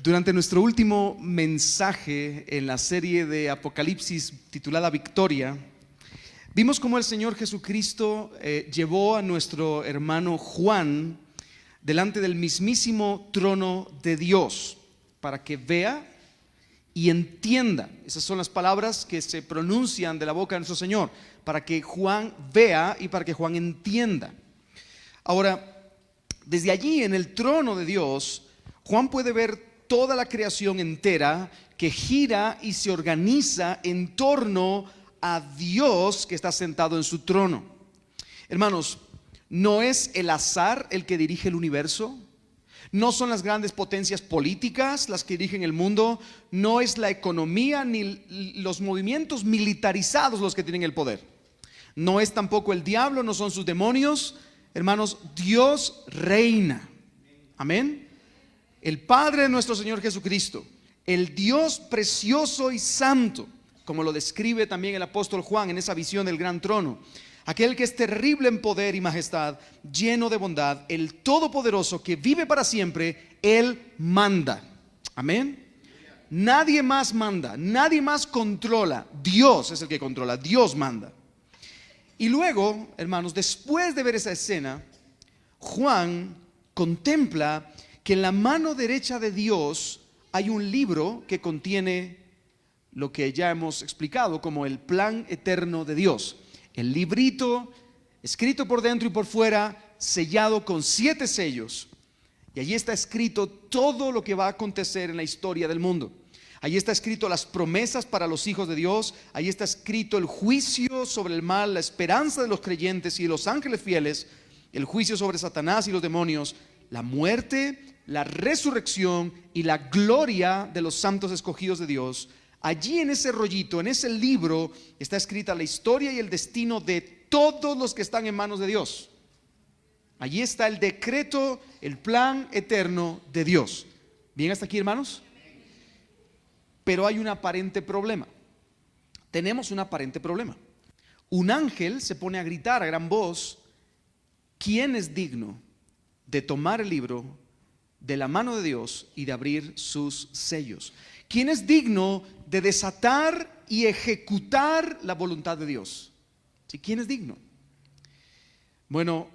Durante nuestro último mensaje en la serie de Apocalipsis titulada Victoria, vimos cómo el Señor Jesucristo llevó a nuestro hermano Juan delante del mismísimo trono de Dios para que vea y entienda. Esas son las palabras que se pronuncian de la boca de nuestro Señor, para que Juan vea y para que Juan entienda. Ahora, desde allí en el trono de Dios, Juan puede ver toda la creación entera que gira y se organiza en torno a Dios que está sentado en su trono. Hermanos, no es el azar el que dirige el universo, no son las grandes potencias políticas las que dirigen el mundo, no es la economía ni los movimientos militarizados los que tienen el poder, no es tampoco el diablo, no son sus demonios. Hermanos, Dios reina. Amén. El Padre de nuestro Señor Jesucristo, el Dios precioso y santo, como lo describe también el apóstol Juan en esa visión del gran trono, aquel que es terrible en poder y majestad, lleno de bondad, el todopoderoso que vive para siempre, Él manda. Amén. Nadie más manda, nadie más controla. Dios es el que controla, Dios manda. Y luego, hermanos, después de ver esa escena, Juan contempla que en la mano derecha de Dios hay un libro que contiene lo que ya hemos explicado como el plan eterno de Dios. El librito escrito por dentro y por fuera, sellado con 7 sellos. Y allí está escrito todo lo que va a acontecer en la historia del mundo. Allí está escrito las promesas para los hijos de Dios. Allí está escrito el juicio sobre el mal, la esperanza de los creyentes y de los ángeles fieles, el juicio sobre Satanás y los demonios, la muerte, la resurrección y la gloria de los santos escogidos de Dios. Allí en ese rollito, en ese libro, está escrita la historia y el destino de todos los que están en manos de Dios. Allí está el decreto, el plan eterno de Dios. ¿Bien hasta aquí, hermanos? Pero hay un aparente problema. Tenemos un aparente problema. Un ángel se pone a gritar a gran voz: ¿quién es digno de tomar el libro de la mano de Dios y de abrir sus sellos? ¿Quién es digno de desatar y ejecutar la voluntad de Dios? ¿Sí? ¿Quién es digno? Bueno,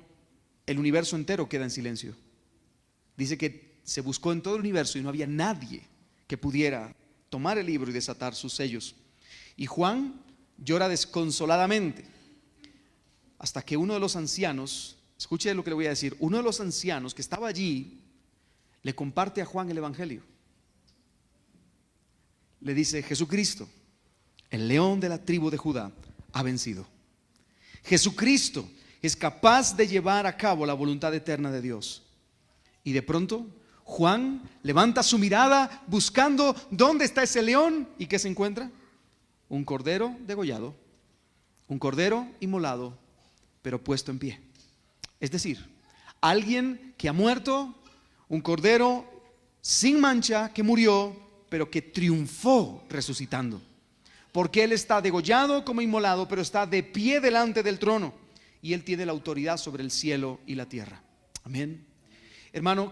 el universo entero queda en silencio. Dice que se buscó en todo el universo y no había nadie que pudiera tomar el libro y desatar sus sellos. Y Juan llora desconsoladamente hasta que uno de los ancianos, escuche lo que le voy a decir, uno de los ancianos que estaba allí le comparte a Juan el evangelio. Le dice: Jesucristo, el león de la tribu de Judá, ha vencido. Jesucristo es capaz de llevar a cabo la voluntad eterna de Dios. Y de pronto Juan levanta su mirada buscando dónde está ese león. ¿Y qué se encuentra? Un cordero degollado, un cordero inmolado, pero puesto en pie. Es decir, alguien que ha muerto, un cordero sin mancha que murió, pero que triunfó resucitando. Porque Él está degollado como inmolado, pero está de pie delante del trono. Y Él tiene la autoridad sobre el cielo y la tierra. Amén. Hermano,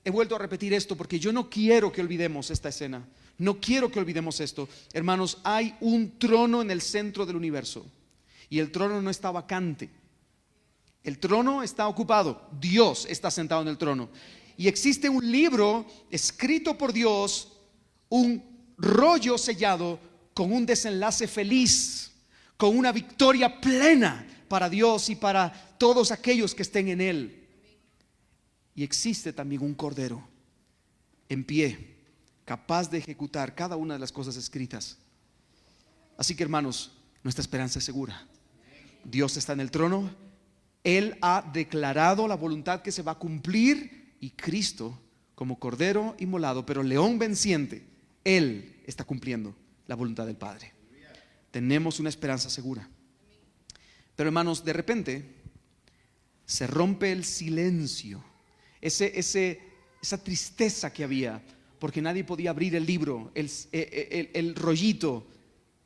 he vuelto a repetir esto porque yo no quiero que olvidemos esta escena. No quiero que olvidemos esto. Hermanos, hay un trono en el centro del universo. Y el trono no está vacante. El trono está ocupado. Dios está sentado en el trono. Y existe un libro escrito por Dios, un rollo sellado con un desenlace feliz, con una victoria plena para Dios y para todos aquellos que estén en Él. Y existe también un cordero en pie, capaz de ejecutar cada una de las cosas escritas. Así que, hermanos, nuestra esperanza es segura. Dios está en el trono. Él ha declarado la voluntad que se va a cumplir. Y Cristo, como cordero inmolado, pero león venciente, Él está cumpliendo la voluntad del Padre. Tenemos una esperanza segura. Pero, hermanos, de repente se rompe el silencio, esa tristeza que había, porque nadie podía abrir el libro, el rollito.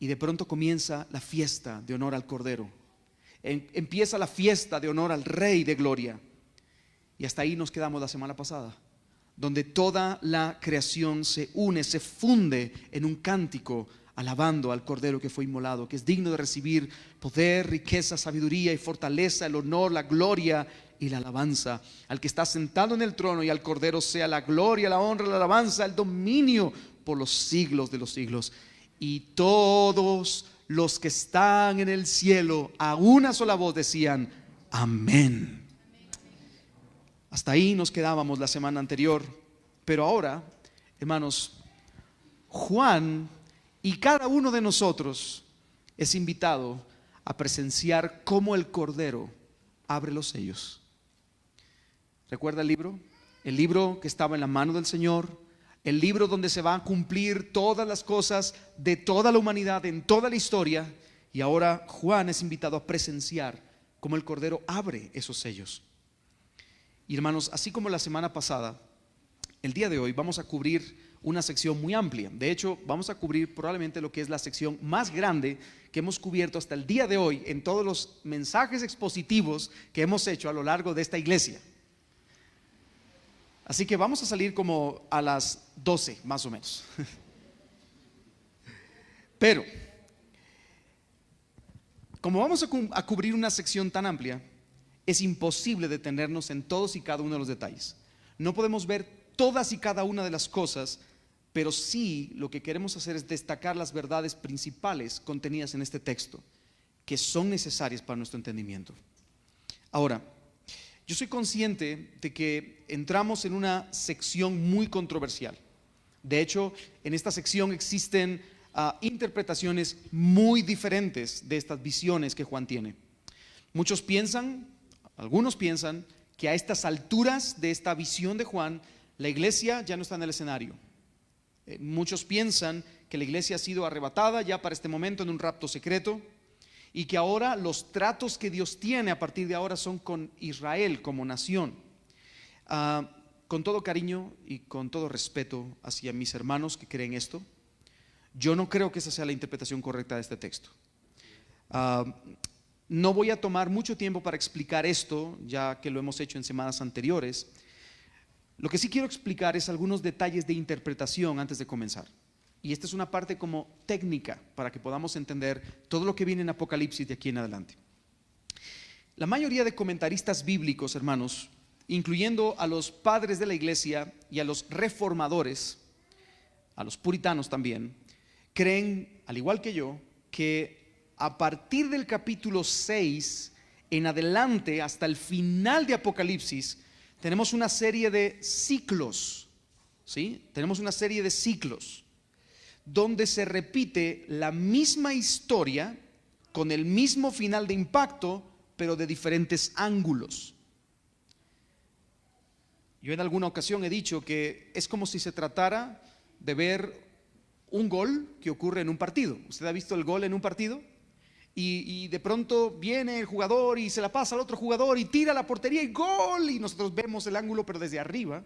Y de pronto comienza la fiesta de honor al Cordero. Empieza la fiesta de honor al Rey de Gloria. Y hasta ahí nos quedamos la semana pasada. donde toda la creación se une, se funde en un cántico alabando al Cordero que fue inmolado, que es digno de recibir poder, riqueza, sabiduría y fortaleza, el honor, la gloria y la alabanza. Al que está sentado en el trono y al Cordero sea la gloria, la honra, la alabanza, el dominio por los siglos de los siglos. Y todos los que están en el cielo a una sola voz decían: amén. Hasta ahí nos quedábamos la semana anterior. Pero ahora, hermanos, Juan y cada uno de nosotros es invitado a presenciar cómo el Cordero abre los sellos. ¿Recuerda el libro? El libro que estaba en la mano del Señor, el libro donde se van a cumplir todas las cosas de toda la humanidad en toda la historia. Y ahora Juan es invitado a presenciar cómo el Cordero abre esos sellos. Y hermanos, así como la semana pasada, el día de hoy vamos a cubrir una sección muy amplia. De hecho, vamos a cubrir probablemente lo que es la sección más grande que hemos cubierto hasta el día de hoy en todos los mensajes expositivos que hemos hecho a lo largo de esta iglesia. Así que vamos a salir como a las 12 más o menos. Pero como vamos a cubrir una sección tan amplia, es imposible detenernos en todos y cada uno de los detalles. No podemos ver todas y cada una de las cosas, pero sí lo que queremos hacer es destacar las verdades principales contenidas en este texto, que son necesarias para nuestro entendimiento. Ahora, yo soy consciente de que entramos en una sección muy controversial. De hecho, en esta sección existen interpretaciones muy diferentes de estas visiones que Juan tiene. Algunos piensan que a estas alturas de esta visión de Juan, la iglesia ya no está en el escenario. Muchos piensan que la iglesia ha sido arrebatada ya para este momento en un rapto secreto, y que ahora los tratos que Dios tiene a partir de ahora son con Israel como nación. Con todo cariño y con todo respeto hacia mis hermanos que creen esto, yo no creo que esa sea la interpretación correcta de este texto. No voy a tomar mucho tiempo para explicar esto, ya que lo hemos hecho en semanas anteriores. Lo que sí quiero explicar es algunos detalles de interpretación antes de comenzar. Y esta es una parte como técnica para que podamos entender todo lo que viene en Apocalipsis de aquí en adelante. La mayoría de comentaristas bíblicos, hermanos, incluyendo a los padres de la iglesia y a los reformadores, a los puritanos también, creen, al igual que yo, que a partir del capítulo 6 en adelante hasta el final de Apocalipsis tenemos una serie de ciclos, ¿sí? Tenemos una serie de ciclos donde se repite la misma historia con el mismo final de impacto, pero de diferentes ángulos. Yo en alguna ocasión he dicho que es como si se tratara de ver un gol que ocurre en un partido. ¿Usted ha visto el gol en un partido? Y de pronto viene el jugador y se la pasa al otro jugador y tira a la portería y ¡gol! Y nosotros vemos el ángulo pero desde arriba.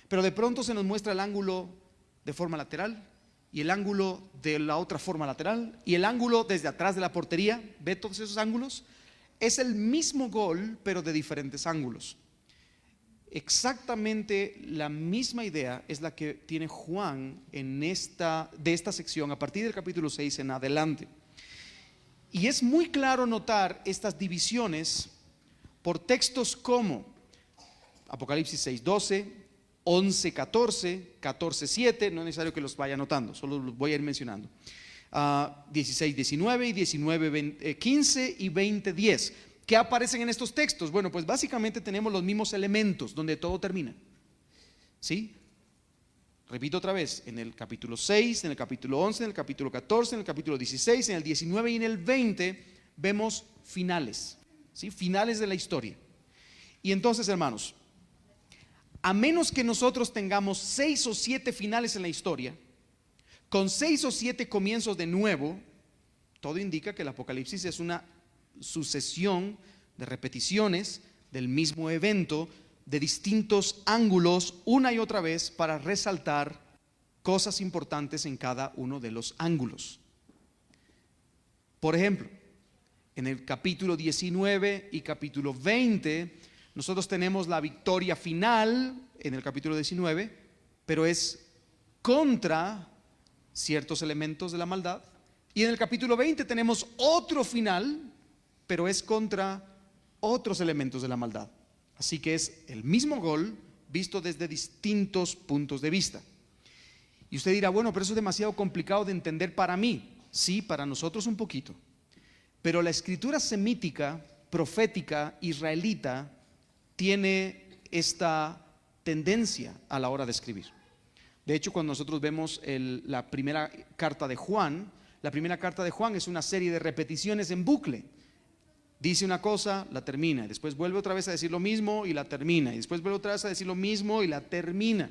Pero de pronto se nos muestra el ángulo de forma lateral y el ángulo de la otra forma lateral y el ángulo desde atrás de la portería. ¿Ve todos esos ángulos? Es el mismo gol pero de diferentes ángulos. Exactamente la misma idea es la que tiene Juan de esta sección a partir del capítulo 6 en adelante. Y es muy claro notar estas divisiones por textos como Apocalipsis 6:12, 11:14, 14:7, no es necesario que los vaya anotando, solo los voy a ir mencionando. 16:19 y 19:15 y 20:10. ¿Qué aparecen en estos textos? Bueno, pues básicamente tenemos los mismos elementos donde todo termina. ¿Sí? Repito otra vez, en el capítulo 6, en el capítulo 11, en el capítulo 14, en el capítulo 16, en el 19 y en el 20 vemos finales, ¿sí? Finales de la historia. Y entonces, hermanos, a menos que nosotros tengamos 6 o 7 finales en la historia, con 6 o 7 comienzos de nuevo, todo indica que el Apocalipsis es una sucesión de repeticiones del mismo evento, de distintos ángulos una y otra vez para resaltar cosas importantes en cada uno de los ángulos. Por ejemplo, en el capítulo 19 y capítulo 20 Nosotros tenemos la victoria final en el capítulo 19, pero es contra ciertos elementos de la maldad. Y en el capítulo 20 tenemos otro final, pero es contra otros elementos de la maldad. Así que es el mismo gol visto desde distintos puntos de vista. Y usted dirá, bueno, pero eso es demasiado complicado de entender para mí. Sí, para nosotros un poquito. Pero la escritura semítica, profética, israelita, tiene esta tendencia a la hora de escribir. De hecho, cuando nosotros vemos la primera carta de Juan, la primera carta de Juan es una serie de repeticiones en bucle. Dice una cosa, la termina, y después vuelve otra vez a decir lo mismo y la termina, y después vuelve otra vez a decir lo mismo y la termina.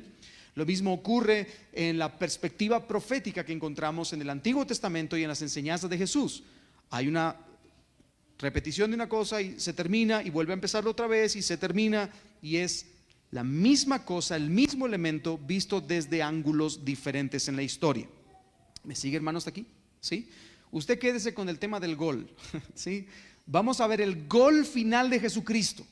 Lo mismo ocurre en la perspectiva profética que encontramos en el Antiguo Testamento y en las enseñanzas de Jesús. Hay una repetición de una cosa y se termina, y vuelve a empezarlo otra vez y se termina, y es la misma cosa, el mismo elemento visto desde ángulos diferentes en la historia. ¿Me sigue, hermano, hasta aquí? ¿Sí? Usted quédese con el tema del gol. ¿Sí? Vamos a ver el gol final de Jesucristo,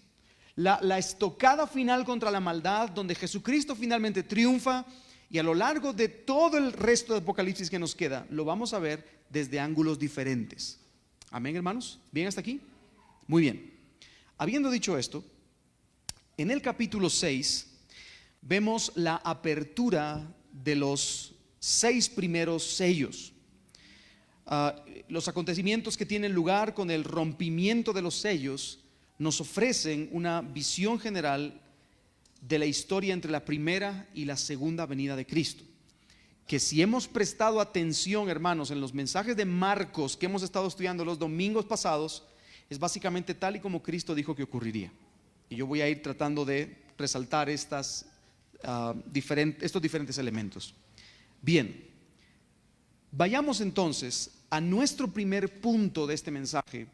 la estocada final contra la maldad, donde Jesucristo finalmente triunfa, y a lo largo de todo el resto de Apocalipsis que nos queda, lo vamos a ver desde ángulos diferentes. Amén, hermanos. ¿Bien hasta aquí? Muy bien. Habiendo dicho esto, en el capítulo 6 vemos la apertura de los 6 primeros sellos. Los acontecimientos que tienen lugar con el rompimiento de los sellos nos ofrecen una visión general de la historia entre la primera y la segunda venida de Cristo, que si hemos prestado atención, hermanos, en los mensajes de Marcos que hemos estado estudiando los domingos pasados, es básicamente tal y como Cristo dijo que ocurriría. Y yo voy a ir tratando de resaltar estos diferentes elementos. Bien, vayamos entonces a nuestro primer punto de este mensaje,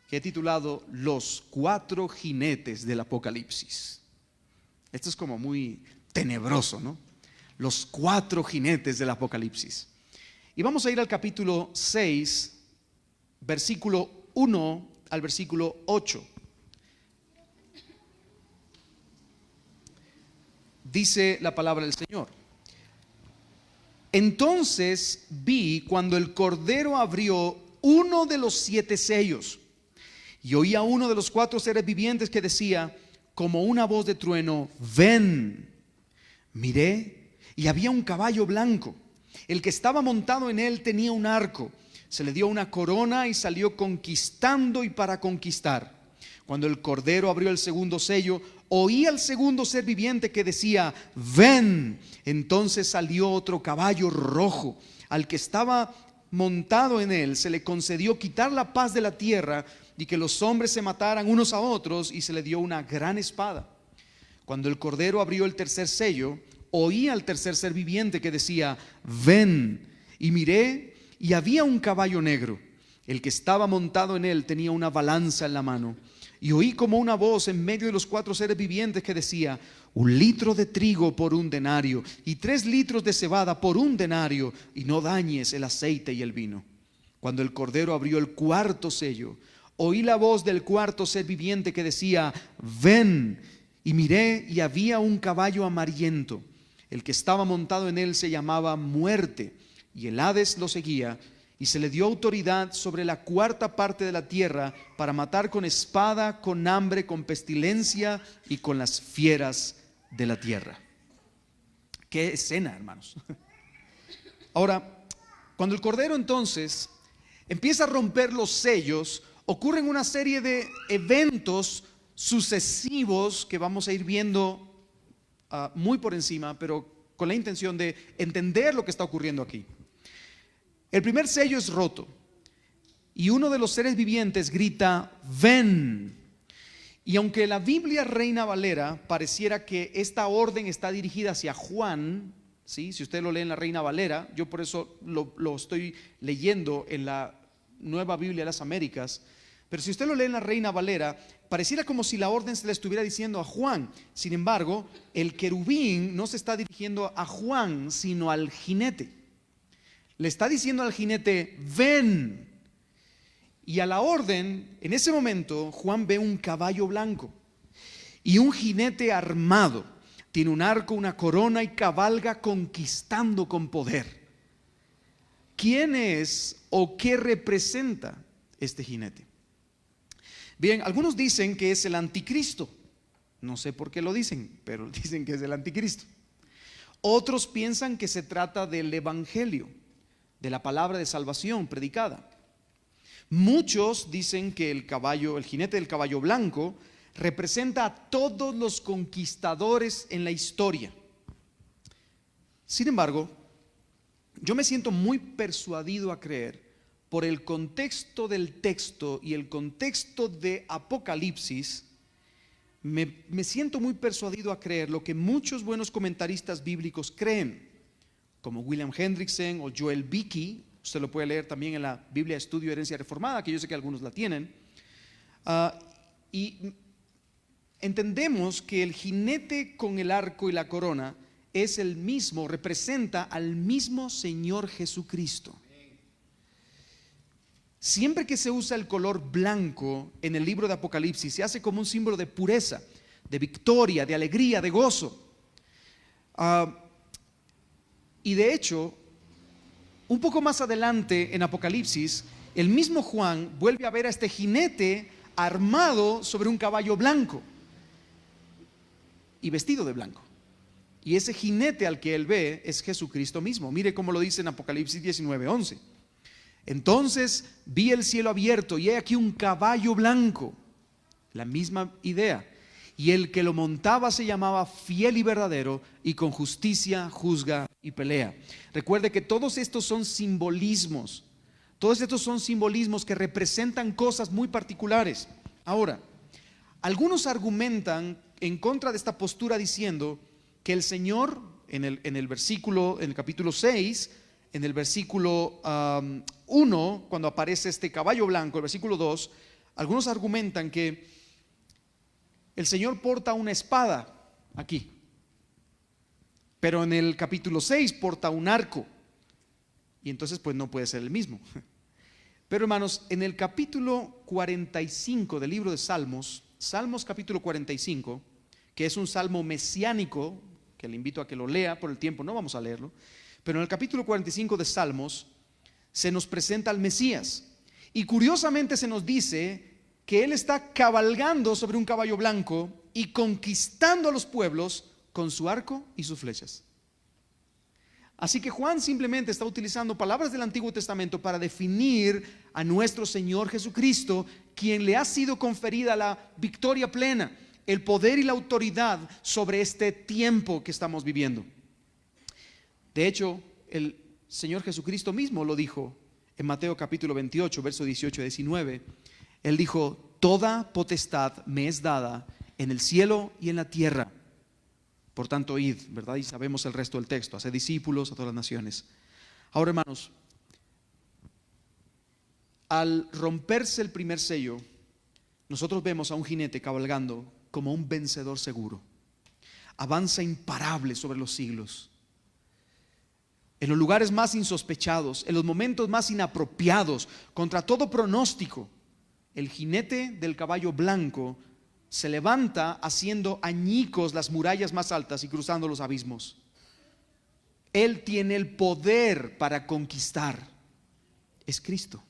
que he titulado Los 4 jinetes del Apocalipsis. Esto es como muy tenebroso, ¿no? Los 4 jinetes del Apocalipsis. Y vamos a ir al capítulo 6, versículo 1 al versículo 8. Dice la palabra del Señor: entonces vi cuando el Cordero abrió uno de los 7 sellos, y oí a uno de los 4 seres vivientes que decía como una voz de trueno: ven. Miré, y había un caballo blanco. El que estaba montado en él tenía un arco. Se le dio una corona y salió conquistando y para conquistar. Cuando el Cordero abrió el segundo sello, oí al segundo ser viviente que decía: ven. Entonces salió otro caballo rojo. Al que estaba montado en él se le concedió quitar la paz de la tierra y que los hombres se mataran unos a otros, y se le dio una gran espada. Cuando el Cordero abrió el tercer sello, oí al tercer ser viviente que decía: ven. Y miré, y había un caballo negro. El que estaba montado en él tenía una balanza en la mano. Y oí como una voz en medio de los 4 seres vivientes que decía: 1 litro de trigo por 1 denario, y 3 litros de cebada por 1 denario, y no dañes el aceite y el vino. Cuando el Cordero abrió el cuarto sello, oí la voz del cuarto ser viviente que decía: ven. Y miré, y había un caballo amarillento. El que estaba montado en él se llamaba Muerte, y el Hades lo seguía. Y se le dio autoridad sobre la 4ª parte de la tierra para matar con espada, con hambre, con pestilencia y con las fieras de la tierra. Qué escena, hermanos. Ahora, cuando el Cordero entonces empieza a romper los sellos, ocurren una serie de eventos sucesivos que vamos a ir viendo muy por encima, pero con la intención de entender lo que está ocurriendo aquí. El primer sello es roto, y uno de los seres vivientes grita: ven. Y aunque la Biblia Reina Valera pareciera que esta orden está dirigida hacia Juan, ¿sí? Si usted lo lee en la Reina Valera, yo por eso lo estoy leyendo en la Nueva Biblia de las Américas, pero si usted lo lee en la Reina Valera, pareciera como si la orden se le estuviera diciendo a Juan. Sin embargo, el querubín no se está dirigiendo a Juan, sino al jinete. Le está diciendo al jinete: ven. Y a la orden, en ese momento, Juan ve un caballo blanco. Y un jinete armado tiene un arco, una corona y cabalga conquistando con poder. ¿Quién es o qué representa este jinete? Bien, algunos dicen que es el anticristo. No sé por qué lo dicen, pero dicen que es el anticristo. Otros piensan que se trata del evangelio, de la palabra de salvación predicada. Muchos dicen que el jinete del caballo blanco representa a todos los conquistadores en la historia. Sin embargo, yo me siento muy persuadido a creer, por el contexto del texto y el contexto de Apocalipsis, me siento muy persuadido a creer lo que muchos buenos comentaristas bíblicos creen, como William Hendrickson o Joel Beeke. Usted lo puede leer también en la Biblia de Estudio de Herencia Reformada, que yo sé que algunos la tienen. Y entendemos que el jinete con el arco y la corona es el mismo, representa al mismo Señor Jesucristo. Siempre que se usa el color blanco en el libro de Apocalipsis, se hace como un símbolo de pureza, de victoria, de alegría, de gozo. Y de hecho, un poco más adelante en Apocalipsis, el mismo Juan vuelve a ver a este jinete armado sobre un caballo blanco y vestido de blanco. Y ese jinete al que él ve es Jesucristo mismo. Mire cómo lo dice en Apocalipsis 19:11. Entonces vi el cielo abierto y he aquí un caballo blanco. La misma idea. Y el que lo montaba se llamaba Fiel y Verdadero, y con justicia juzga y pelea. Recuerde que todos estos son simbolismos. Todos estos son simbolismos que representan cosas muy particulares. Ahora, algunos argumentan en contra de esta postura diciendo que el Señor en el capítulo 6, en el versículo 1, cuando aparece este caballo blanco, el versículo 2, algunos argumentan que el Señor porta una espada aquí, pero en el capítulo 6 porta un arco, y entonces pues no puede ser el mismo. Pero hermanos, en el capítulo 45 del libro de Salmos, Salmos capítulo 45, que es un salmo mesiánico, que le invito a que lo lea, por el tiempo no vamos a leerlo, pero en el capítulo 45 de Salmos se nos presenta al Mesías, y curiosamente se nos dice que él está cabalgando sobre un caballo blanco y conquistando a los pueblos con su arco y sus flechas. Así que Juan simplemente está utilizando palabras del Antiguo Testamento para definir a nuestro Señor Jesucristo, quien le ha sido conferida la victoria plena, el poder y la autoridad sobre este tiempo que estamos viviendo. De hecho, el Señor Jesucristo mismo lo dijo en Mateo capítulo 28, verso 18 y 19. Él dijo: toda potestad me es dada en el cielo y en la tierra. Por tanto, id, ¿verdad? Y sabemos el resto del texto: haced discípulos a todas las naciones. Ahora, hermanos, al romperse el primer sello, nosotros vemos a un jinete cabalgando como un vencedor seguro. Avanza imparable sobre los siglos. En los lugares más insospechados, en los momentos más inapropiados, contra todo pronóstico, el jinete del caballo blanco se levanta haciendo añicos las murallas más altas y cruzando los abismos. Él tiene el poder para conquistar. Es Cristo.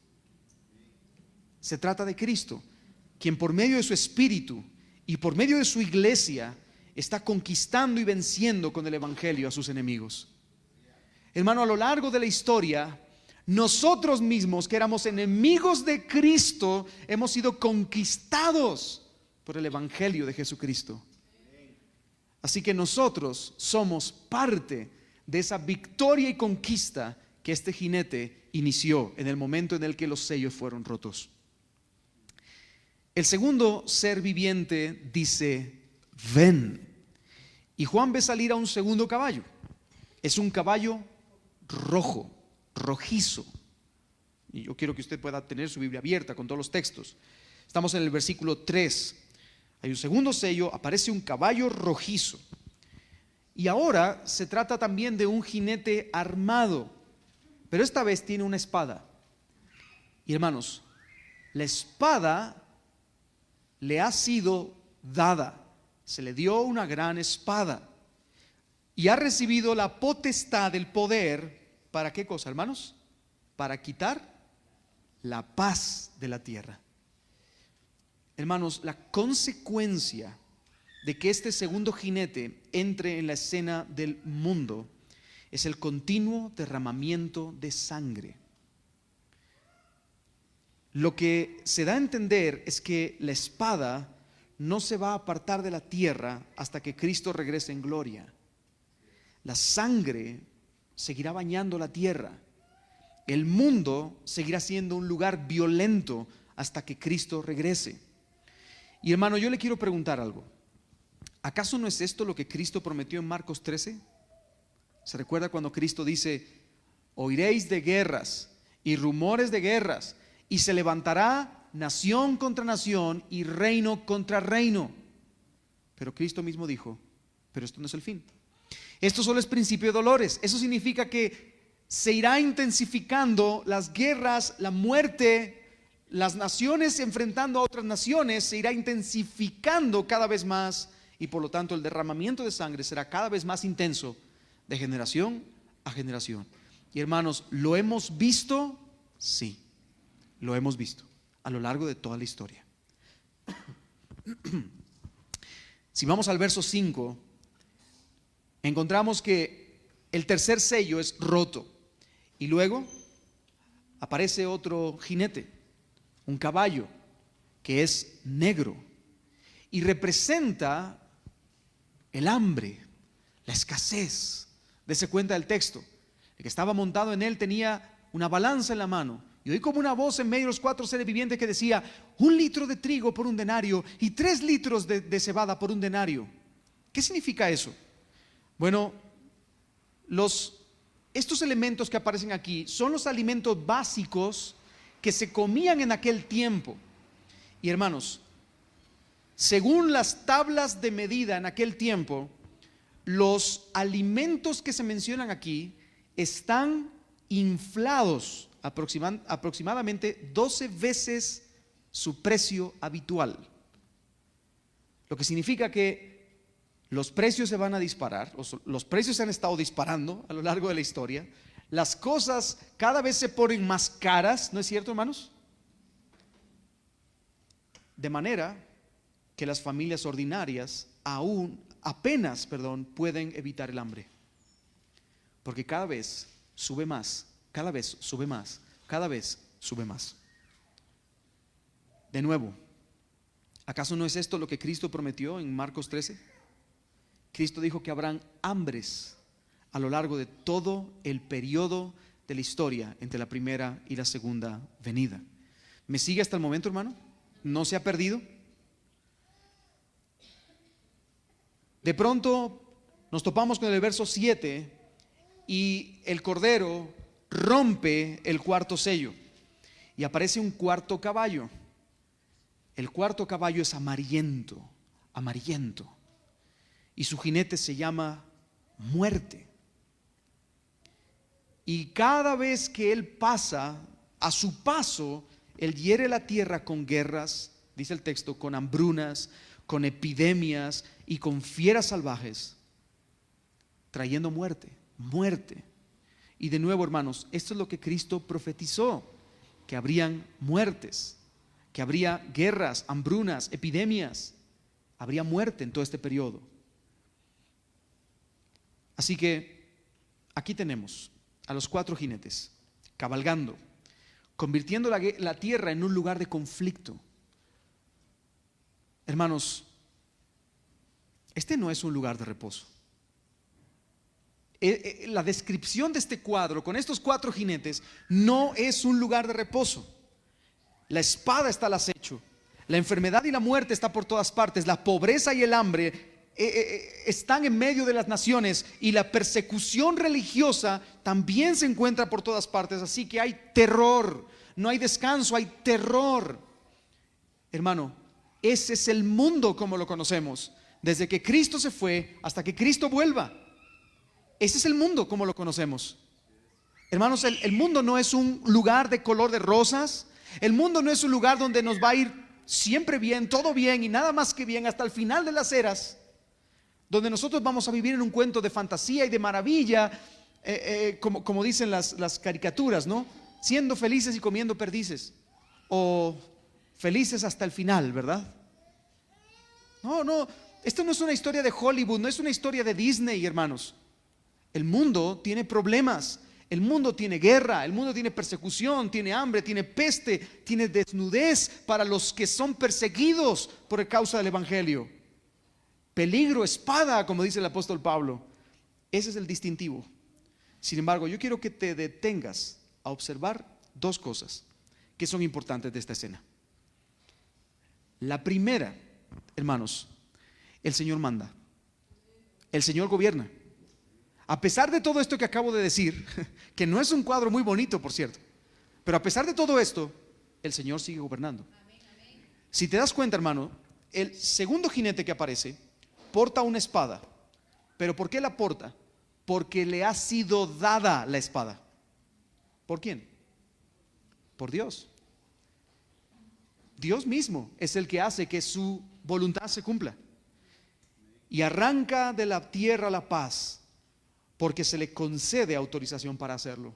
Se trata de Cristo, quien por medio de su Espíritu y por medio de su iglesia está conquistando y venciendo con el evangelio a sus enemigos. Hermano, a lo largo de la historia, nosotros mismos que éramos enemigos de Cristo hemos sido conquistados por el evangelio de Jesucristo. Así que nosotros somos parte de esa victoria y conquista que este jinete inició en el momento en el que los sellos fueron rotos. El segundo ser viviente dice: ven. Y Juan ve salir a un segundo caballo. Es un caballo rojo, rojizo. Y yo quiero que usted pueda tener su Biblia abierta con todos los textos. Estamos en el versículo 3. Hay un segundo sello, aparece un caballo rojizo. Y ahora se trata también de un jinete armado, pero esta vez tiene una espada. Y hermanos, la espada le ha sido dada, se le dio una gran espada y ha recibido la potestad, el poder, ¿para qué cosa, hermanos? Para quitar la paz de la tierra. Hermanos, la consecuencia de que este segundo jinete entre en la escena del mundo es el continuo derramamiento de sangre. Lo que se da a entender es que la espada no se va a apartar de la tierra hasta que Cristo regrese en gloria. La sangre seguirá bañando la tierra. El mundo seguirá siendo un lugar violento hasta que Cristo regrese. Y hermano, yo le quiero preguntar algo. ¿Acaso no es esto lo que Cristo prometió en Marcos 13? ¿Se recuerda cuando Cristo dice: oiréis de guerras y rumores de guerras, y se levantará nación contra nación y reino contra reino? Pero Cristo mismo dijo: pero esto no es el fin. Esto solo es principio de dolores. Eso significa que se irá intensificando las guerras, la muerte, las naciones enfrentando a otras naciones, se irá intensificando cada vez más, y por lo tanto el derramamiento de sangre será cada vez más intenso de generación a generación. Y hermanos, ¿lo hemos visto? Sí, lo hemos visto a lo largo de toda la historia. Si vamos al verso 5, encontramos que el tercer sello es roto, y luego aparece otro jinete, un caballo que es negro y representa el hambre, la escasez. Dese cuenta del texto: el que estaba montado en él tenía una balanza en la mano, y oí como una voz en medio de los 4 seres vivientes que decía: 1 litro de trigo por 1 denario y 3 litros de cebada por 1 denario. ¿Qué significa eso? Bueno, estos elementos que aparecen aquí son los alimentos básicos que se comían en aquel tiempo. Y hermanos, según las tablas de medida en aquel tiempo, los alimentos que se mencionan aquí están inflados aproximadamente 12 veces su precio habitual. Lo que significa que los precios se van a disparar. Los precios se han estado disparando a lo largo de la historia. Las cosas cada vez se ponen más caras, ¿no es cierto, hermanos? De manera que las familias ordinarias apenas pueden evitar el hambre, porque cada vez sube más, cada vez sube más, cada vez sube más. De nuevo, ¿acaso no es esto lo que Cristo prometió en Marcos 13? Cristo dijo que habrán hambres a lo largo de todo el periodo de la historia entre la primera y la segunda venida. ¿Me sigue hasta el momento, hermano? ¿No se ha perdido? De pronto nos topamos con el verso 7 y el Cordero rompe el cuarto sello y aparece un cuarto caballo. El cuarto caballo es amarillento, amarillento, y su jinete se llama Muerte. Y cada vez que él pasa, a su paso, él hiere la tierra con guerras, dice el texto, con hambrunas, con epidemias y con fieras salvajes, trayendo muerte, muerte. Y de nuevo, hermanos, esto es lo que Cristo profetizó: que habrían muertes, que habría guerras, hambrunas, epidemias, habría muerte en todo este periodo. Así que aquí tenemos a los 4 jinetes cabalgando, convirtiendo la tierra en un lugar de conflicto. Hermanos, este no es un lugar de reposo. La descripción de este cuadro con estos 4 jinetes no es un lugar de reposo. La espada está al acecho, la enfermedad y la muerte está por todas partes, la pobreza y el hambre están en medio de las naciones, y la persecución religiosa también se encuentra por todas partes. Así que hay terror, no hay descanso, hay terror. Hermano, ese es el mundo como lo conocemos, desde que Cristo se fue hasta que Cristo vuelva. Ese es el mundo como lo conocemos. Hermanos, el mundo no es un lugar de color de rosas. El mundo no es un lugar donde nos va a ir siempre bien, todo bien y nada más que bien hasta el final de las eras. donde nosotros vamos a vivir en un cuento de fantasía y de maravilla, como dicen las caricaturas, ¿no? Siendo felices y comiendo perdices, o felices hasta el final, ¿verdad? No, esto no es una historia de Hollywood, no es una historia de Disney, hermanos. El mundo tiene problemas, el mundo tiene guerra, el mundo tiene persecución, tiene hambre, tiene peste, tiene desnudez para los que son perseguidos por causa del evangelio. Peligro, espada, como dice el apóstol Pablo. Ese es el distintivo. Sin embargo, yo quiero que te detengas a observar dos cosas que son importantes de esta escena. La primera, hermanos, el Señor manda, el Señor gobierna. A pesar de todo esto que acabo de decir, que no es un cuadro muy bonito, por cierto, pero a pesar de todo esto, el Señor sigue gobernando. Si te das cuenta, hermano, el segundo jinete que aparece porta una espada. ¿Pero por qué la porta? Porque le ha sido dada la espada. ¿Por quién? Por Dios. Dios mismo es el que hace que su voluntad se cumpla. Y arranca de la tierra la paz, porque se le concede autorización para hacerlo.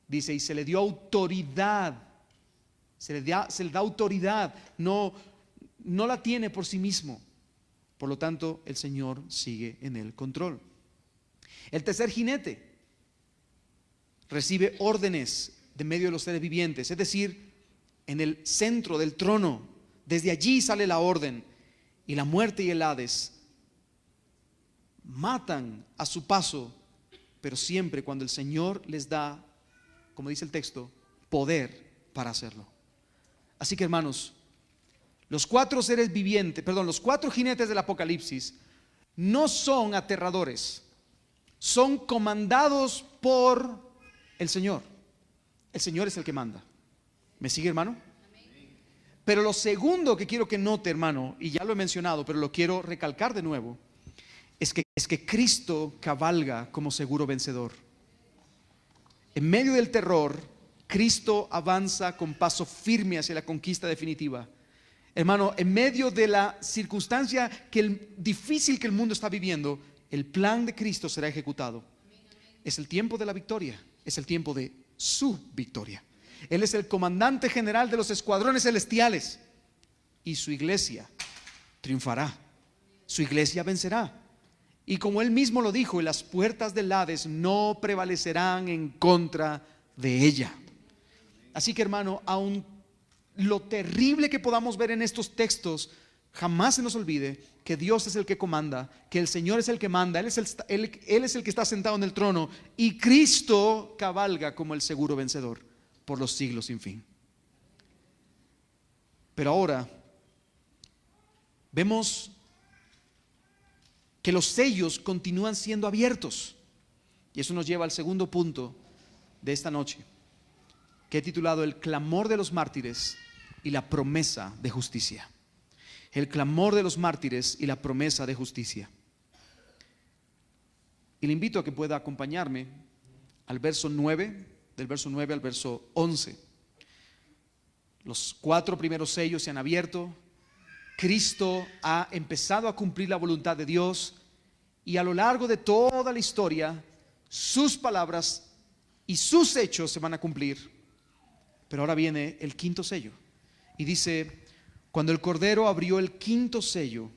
Dice, y se le dio autoridad. Se le da autoridad. No la tiene por sí mismo. Por lo tanto, el Señor sigue en el control. El tercer jinete recibe órdenes de medio de los seres vivientes, es decir, en el centro del trono. Desde allí sale la orden, y la muerte y el Hades matan a su paso, pero siempre cuando el Señor les da, como dice el texto, poder para hacerlo. Así que, hermanos, los cuatro jinetes del Apocalipsis no son aterradores, son comandados por el Señor. El Señor es el que manda. ¿Me sigue, hermano? Pero lo segundo que quiero que note, hermano, y ya lo he mencionado, pero lo quiero recalcar de nuevo, es que Cristo cabalga como seguro vencedor. En medio del terror, Cristo avanza con paso firme hacia la conquista definitiva. Hermano, en medio de la circunstancia difícil que el mundo está viviendo, el plan de Cristo será ejecutado. Es el tiempo de la victoria, es el tiempo de su victoria. Él es el comandante general de los escuadrones celestiales, y su iglesia triunfará, su iglesia vencerá. Y como Él mismo lo dijo, las puertas del Hades no prevalecerán en contra de ella. Así que, hermano, aun lo terrible que podamos ver en estos textos, jamás se nos olvide que Dios es el que comanda, que el Señor es el que manda, Él es el que está sentado en el trono, y Cristo cabalga como el seguro vencedor por los siglos sin fin. Pero ahora vemos que los sellos continúan siendo abiertos, y eso nos lleva al segundo punto de esta noche, que he titulado El clamor de los mártires y la promesa de justicia. El clamor de los mártires y la promesa de justicia. Y le invito a que pueda acompañarme al verso 9, del verso 9 al verso 11. Los 4 primeros sellos se han abierto. Cristo ha empezado a cumplir la voluntad de Dios, y a lo largo de toda la historia sus palabras y sus hechos se van a cumplir. Pero ahora viene el quinto sello, y dice: cuando el Cordero abrió el quinto sello,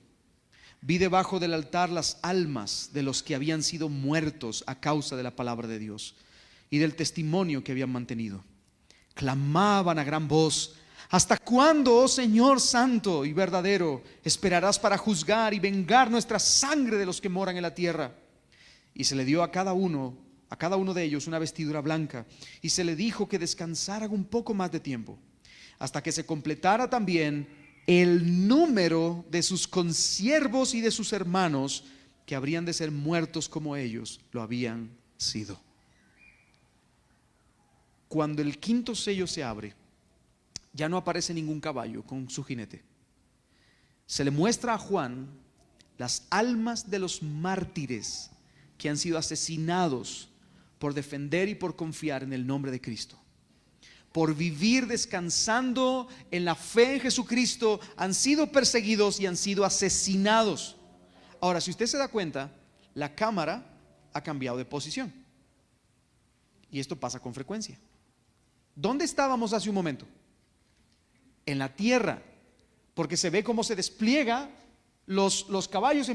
vi debajo del altar las almas de los que habían sido muertos a causa de la palabra de Dios y del testimonio que habían mantenido. Clamaban a gran voz: ¿hasta cuándo, oh Señor santo y verdadero, esperarás para juzgar y vengar nuestra sangre de los que moran en la tierra? Y se le dio a cada uno de ellos una vestidura blanca, y se le dijo que descansaran un poco más de tiempo, hasta que se completara también el número de sus consiervos y de sus hermanos, que habrían de ser muertos como ellos lo habían sido. Cuando el quinto sello se abre, ya no aparece ningún caballo con su jinete. Se le muestra a Juan las almas de los mártires que han sido asesinados por defender y por confiar en el nombre de Cristo. Por vivir descansando en la fe en Jesucristo, han sido perseguidos y han sido asesinados. Ahora, si usted se da cuenta, la cámara ha cambiado de posición. Y esto pasa con frecuencia. ¿Dónde estábamos hace un momento? En la tierra, porque se ve cómo se despliega, los caballos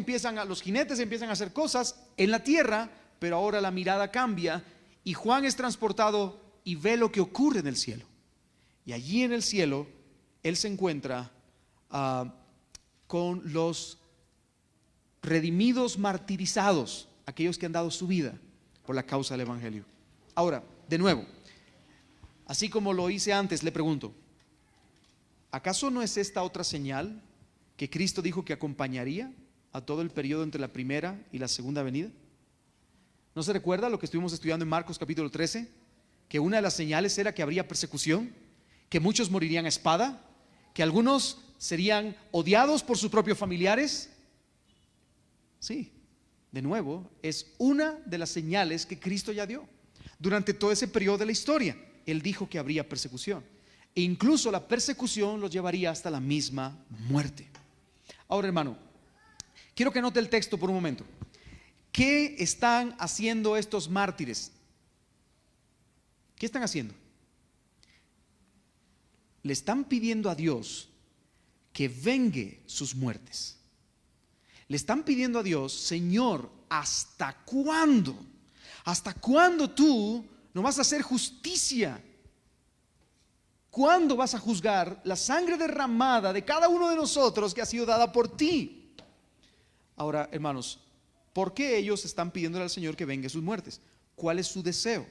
los jinetes empiezan a hacer cosas en la tierra, pero ahora la mirada cambia y Juan es transportado y ve lo que ocurre en el cielo. Y allí en el cielo, él se encuentra con los redimidos martirizados, aquellos que han dado su vida por la causa del evangelio. Ahora, de nuevo, así como lo hice antes, le pregunto, ¿acaso no es esta otra señal que Cristo dijo que acompañaría a todo el periodo entre la primera y la segunda venida? ¿No se recuerda lo que estuvimos estudiando en Marcos capítulo 13? Que una de las señales era que habría persecución, que muchos morirían a espada, que algunos serían odiados por sus propios familiares. Sí, de nuevo, es una de las señales que Cristo ya dio. Durante todo ese periodo de la historia, Él dijo que habría persecución. E incluso la persecución los llevaría hasta la misma muerte. Ahora, hermano, quiero que note el texto por un momento. ¿Qué están haciendo estos mártires? ¿Qué están haciendo? Le están pidiendo a Dios que vengue sus muertes. Le están pidiendo a Dios, Señor, ¿hasta cuándo? ¿Hasta cuándo tú no vas a hacer justicia? ¿Cuándo vas a juzgar la sangre derramada de cada uno de nosotros que ha sido dada por ti? Ahora, hermanos, ¿por qué ellos están pidiéndole al Señor que vengue sus muertes? ¿Cuál es su deseo?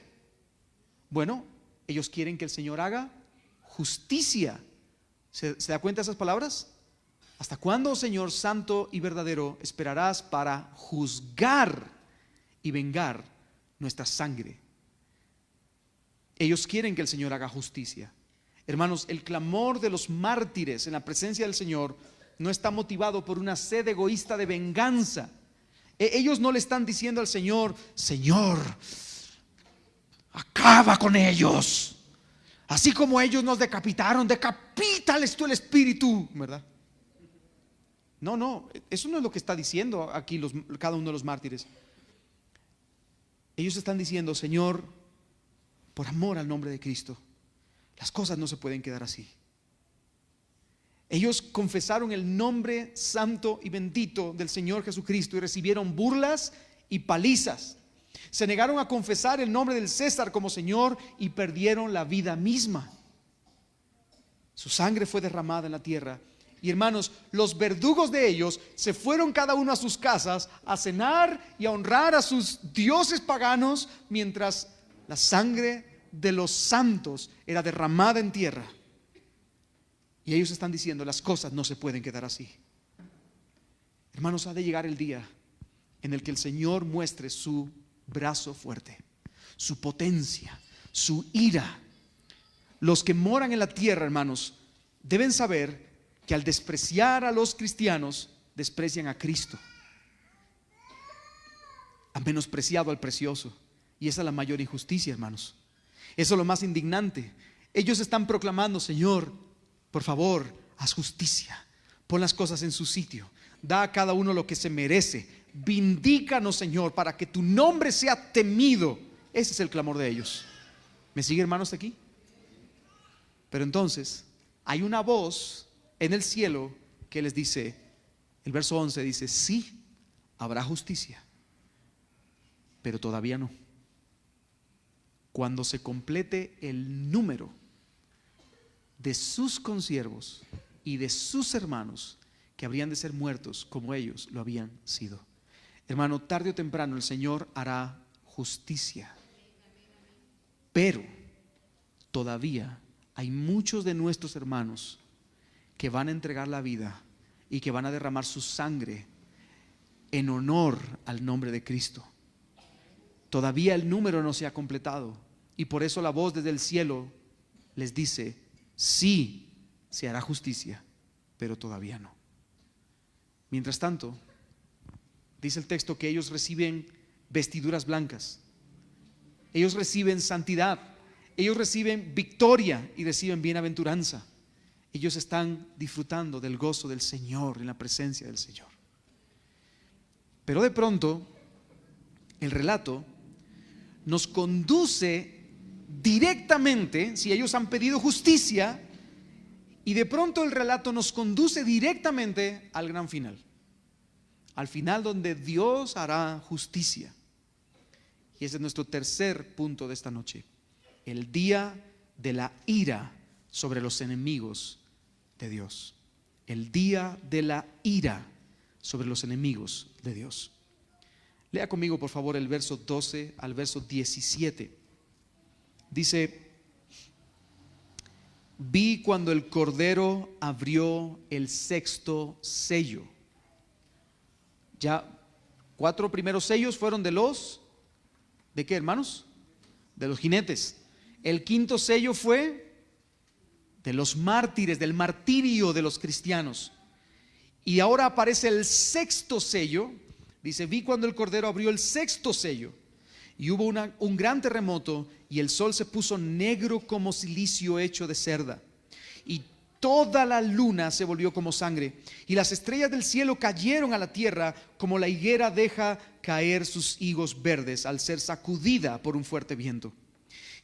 Bueno, ellos quieren que el Señor haga justicia. ¿Se da cuenta de esas palabras? ¿Hasta cuándo, Señor santo y verdadero, esperarás para juzgar y vengar nuestra sangre? Ellos quieren que el Señor haga justicia. Hermanos, el clamor de los mártires en la presencia del Señor no está motivado por una sed egoísta de venganza. Ellos no le están diciendo al Señor, Señor, acaba con ellos. Así como ellos nos decapitaron, decapítales tú el espíritu, ¿verdad? No, eso no es lo que está diciendo aquí cada uno de los mártires. Ellos están diciendo, Señor, por amor al nombre de Cristo, las cosas no se pueden quedar así. Ellos confesaron el nombre santo y bendito del Señor Jesucristo y recibieron burlas y palizas. Se negaron a confesar el nombre del César como Señor y perdieron la vida misma. Su sangre fue derramada en la tierra. Y hermanos, los verdugos de ellos se fueron cada uno a sus casas a cenar y a honrar a sus dioses paganos, mientras la sangre de los santos era derramada en tierra. Y ellos están diciendo, las cosas no se pueden quedar así. Hermanos, ha de llegar el día en el que el Señor muestre su brazo fuerte, su potencia, su ira. Los que moran en la tierra, hermanos, deben saber que al despreciar a los cristianos, desprecian a Cristo. Han menospreciado al precioso. Y esa es la mayor injusticia, hermanos. Eso es lo más indignante. Ellos están proclamando, Señor, por favor, haz justicia, pon las cosas en su sitio, da a cada uno lo que se merece, vindícanos, Señor, para que tu nombre sea temido. Ese es el clamor de ellos. ¿Me sigue, hermanos, aquí? Pero entonces hay una voz en el cielo que les dice, el verso 11 dice, sí, habrá justicia, pero todavía no. Cuando se complete el número de sus consiervos y de sus hermanos que habrían de ser muertos como ellos lo habían sido. Hermano, tarde o temprano el Señor hará justicia, pero todavía hay muchos de nuestros hermanos que van a entregar la vida y que van a derramar su sangre en honor al nombre de Cristo. Todavía el número no se ha completado, y por eso la voz desde el cielo les dice, sí, se hará justicia, pero todavía no. Mientras tanto, dice el texto que ellos reciben vestiduras blancas, ellos reciben santidad, ellos reciben victoria y reciben bienaventuranza. Ellos están disfrutando del gozo del Señor en la presencia del Señor. Pero de pronto, el relato nos conduce directamente, si ellos han pedido justicia, y de pronto el relato nos conduce directamente al gran final. Al final donde Dios hará justicia. Y ese es nuestro tercer punto de esta noche. El día de la ira sobre los enemigos de Dios. El día de la ira sobre los enemigos de Dios. Lea conmigo por favor el verso 12 al verso 17. Dice: vi cuando el Cordero abrió el sexto sello. Ya 4 primeros sellos fueron ¿de qué, hermanos? De los jinetes. El quinto sello fue de los mártires, del martirio de los cristianos. Y ahora aparece el sexto sello. Dice: vi cuando el Cordero abrió el sexto sello, y hubo un gran terremoto, y el sol se puso negro como cilicio hecho de cerda, y toda la luna se volvió como sangre, y las estrellas del cielo cayeron a la tierra, como la higuera deja caer sus higos verdes al ser sacudida por un fuerte viento.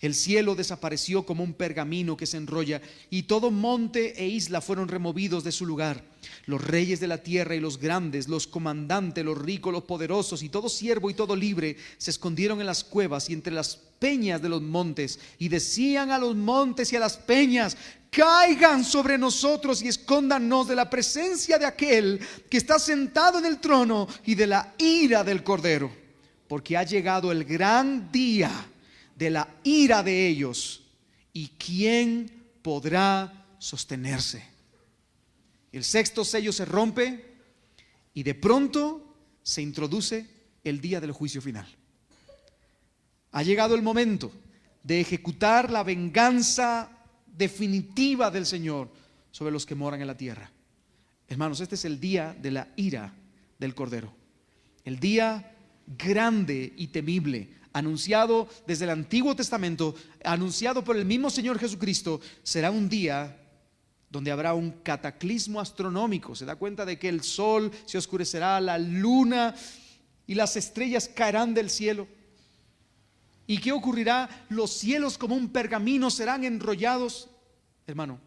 El cielo desapareció como un pergamino que se enrolla, y todo monte e isla fueron removidos de su lugar. Los reyes de la tierra y los grandes, los comandantes, los ricos, los poderosos y todo siervo y todo libre se escondieron en las cuevas y entre las peñas de los montes, y decían a los montes y a las peñas: caigan sobre nosotros y escóndanos de la presencia de aquel que está sentado en el trono y de la ira del Cordero, porque ha llegado el gran día de la ira de ellos, y ¿quién podrá sostenerse? El sexto sello se rompe, y de pronto se introduce el día del juicio final. Ha llegado el momento de ejecutar la venganza definitiva del Señor sobre los que moran en la tierra. Hermanos, este es el día de la ira del Cordero, el día grande y temible, anunciado desde el Antiguo Testamento, anunciado por el mismo Señor Jesucristo. Será un día donde habrá un cataclismo astronómico. Se da cuenta de que el sol se oscurecerá, la luna y las estrellas caerán del cielo. ¿Y qué ocurrirá? Los cielos como un pergamino serán enrollados. Hermano,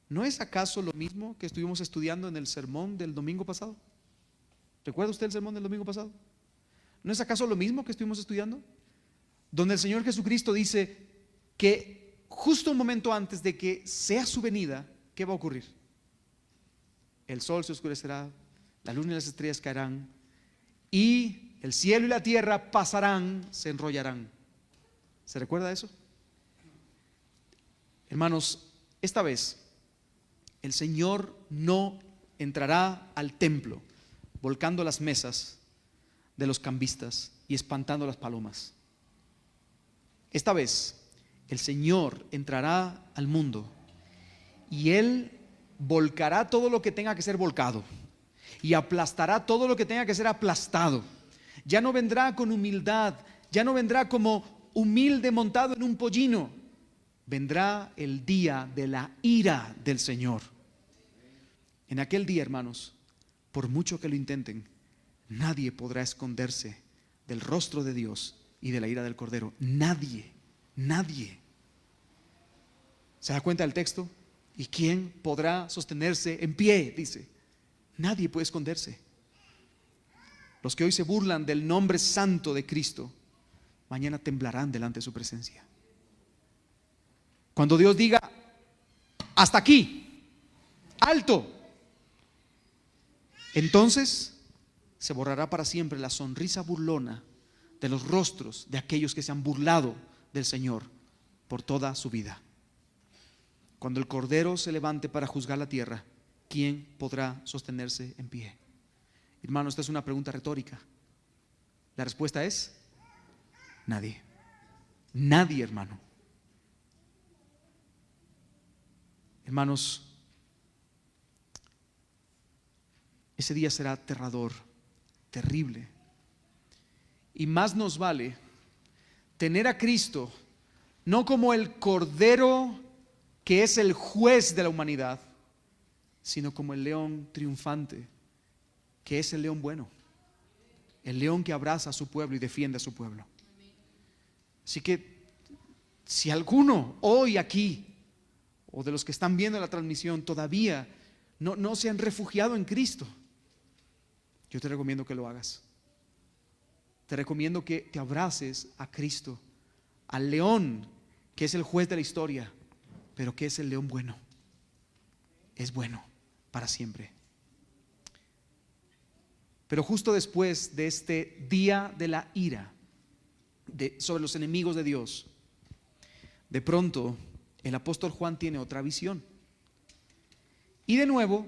¿no es acaso lo mismo que estuvimos estudiando en el sermón del domingo pasado? ¿Recuerda usted el sermón del domingo pasado? ¿No es acaso lo mismo que estuvimos estudiando? Donde el Señor Jesucristo dice que justo un momento antes de que sea su venida, ¿qué va a ocurrir? El sol se oscurecerá, la luna y las estrellas caerán, y el cielo y la tierra pasarán, se enrollarán. ¿Se recuerda eso? Hermanos, esta vez el Señor no entrará al templo volcando las mesas de los cambistas y espantando las palomas. Esta vez el Señor entrará al mundo, y Él volcará todo lo que tenga que ser volcado, y aplastará todo lo que tenga que ser aplastado. Ya no vendrá con humildad, ya no vendrá como humilde montado en un pollino. Vendrá el día de la ira del Señor. En aquel día, hermanos, por mucho que lo intenten, nadie podrá esconderse del rostro de Dios y de la ira del Cordero. Nadie, nadie. ¿Se da cuenta del texto? ¿Y quién podrá sostenerse en pie? Dice, nadie puede esconderse. Los que hoy se burlan del nombre santo de Cristo, mañana temblarán delante de su presencia. Cuando Dios diga: hasta aquí, alto, entonces se borrará para siempre la sonrisa burlona de los rostros de aquellos que se han burlado del Señor por toda su vida. Cuando el Cordero se levante para juzgar la tierra, ¿quién podrá sostenerse en pie? Hermano, esta es una pregunta retórica. La respuesta es: nadie. Nadie, hermano. Hermanos, ese día será aterrador, terrible. Y más nos vale tener a Cristo no como el Cordero que es el juez de la humanidad, sino como el león triunfante, que es el león bueno. el león que abraza a su pueblo y defiende a su pueblo. Así que si alguno hoy aquí, o de los que están viendo la transmisión, todavía no se han refugiado en Cristo, yo te recomiendo que lo hagas. Te recomiendo que te abraces a Cristo, al león que es el juez de la historia, pero que es el león bueno. Es bueno para siempre. Pero justo después de este día de la ira sobre los enemigos de Dios, de pronto el apóstol Juan tiene otra visión. Y de nuevo,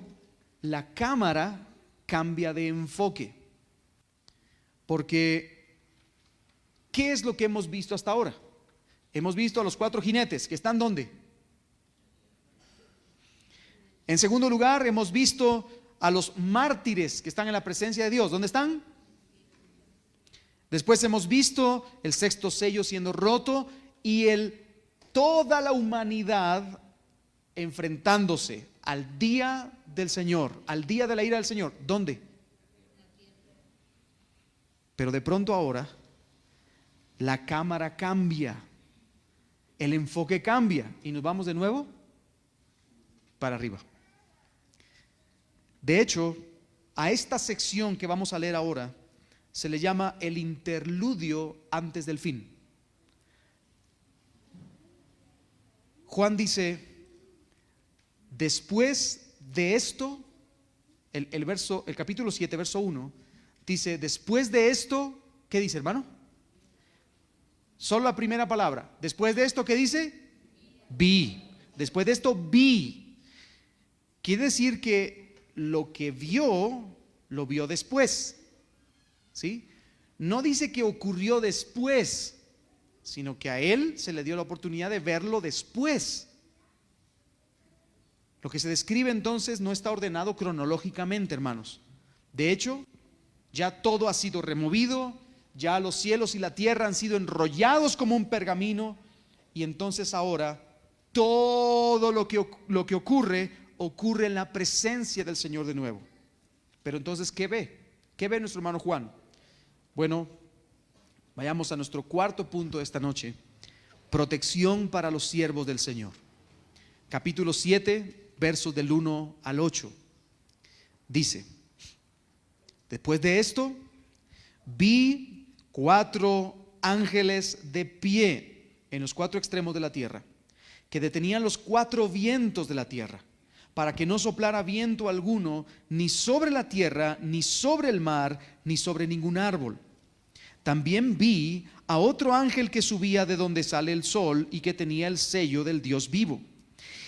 la cámara cambia de enfoque. Porque, ¿qué es lo que hemos visto hasta ahora? Hemos visto a los 4 jinetes que están ¿dónde? En segundo lugar, hemos visto a los mártires que están en la presencia de Dios. ¿Dónde están? Después hemos visto el 6º sello siendo roto y toda la humanidad enfrentándose al día del Señor, al día de la ira del Señor. ¿Dónde? Pero de pronto ahora la cámara cambia, el enfoque cambia y nos vamos de nuevo para arriba. De hecho, a esta sección que vamos a leer ahora se le llama el interludio antes del fin. Juan dice, después de esto, el capítulo 7, verso 1, dice, después de esto, ¿qué dice, hermano? Solo la primera palabra. Después de esto, ¿qué dice? Vi. Después de esto, vi. Quiere decir que lo que vio, lo vio después. ¿Sí? No dice que ocurrió después, sino que a él se le dio la oportunidad de verlo después. Lo que se describe entonces no está ordenado cronológicamente, hermanos. De hecho, ya todo ha sido removido, ya los cielos y la tierra han sido enrollados como un pergamino, y entonces ahora todo lo que ocurre en la presencia del Señor de nuevo. Pero entonces, ¿qué ve? ¿Qué ve nuestro hermano Juan? Bueno, vayamos a nuestro cuarto punto de esta noche: protección para los siervos del Señor. Capítulo 7, versos del 1 al 8. Dice: después de esto, vi 4 ángeles de pie en los 4 extremos de la tierra, que detenían los 4 vientos de la tierra, para que no soplara viento alguno, ni sobre la tierra, ni sobre el mar, ni sobre ningún árbol. También vi a otro ángel que subía de donde sale el sol y que tenía el sello del Dios vivo.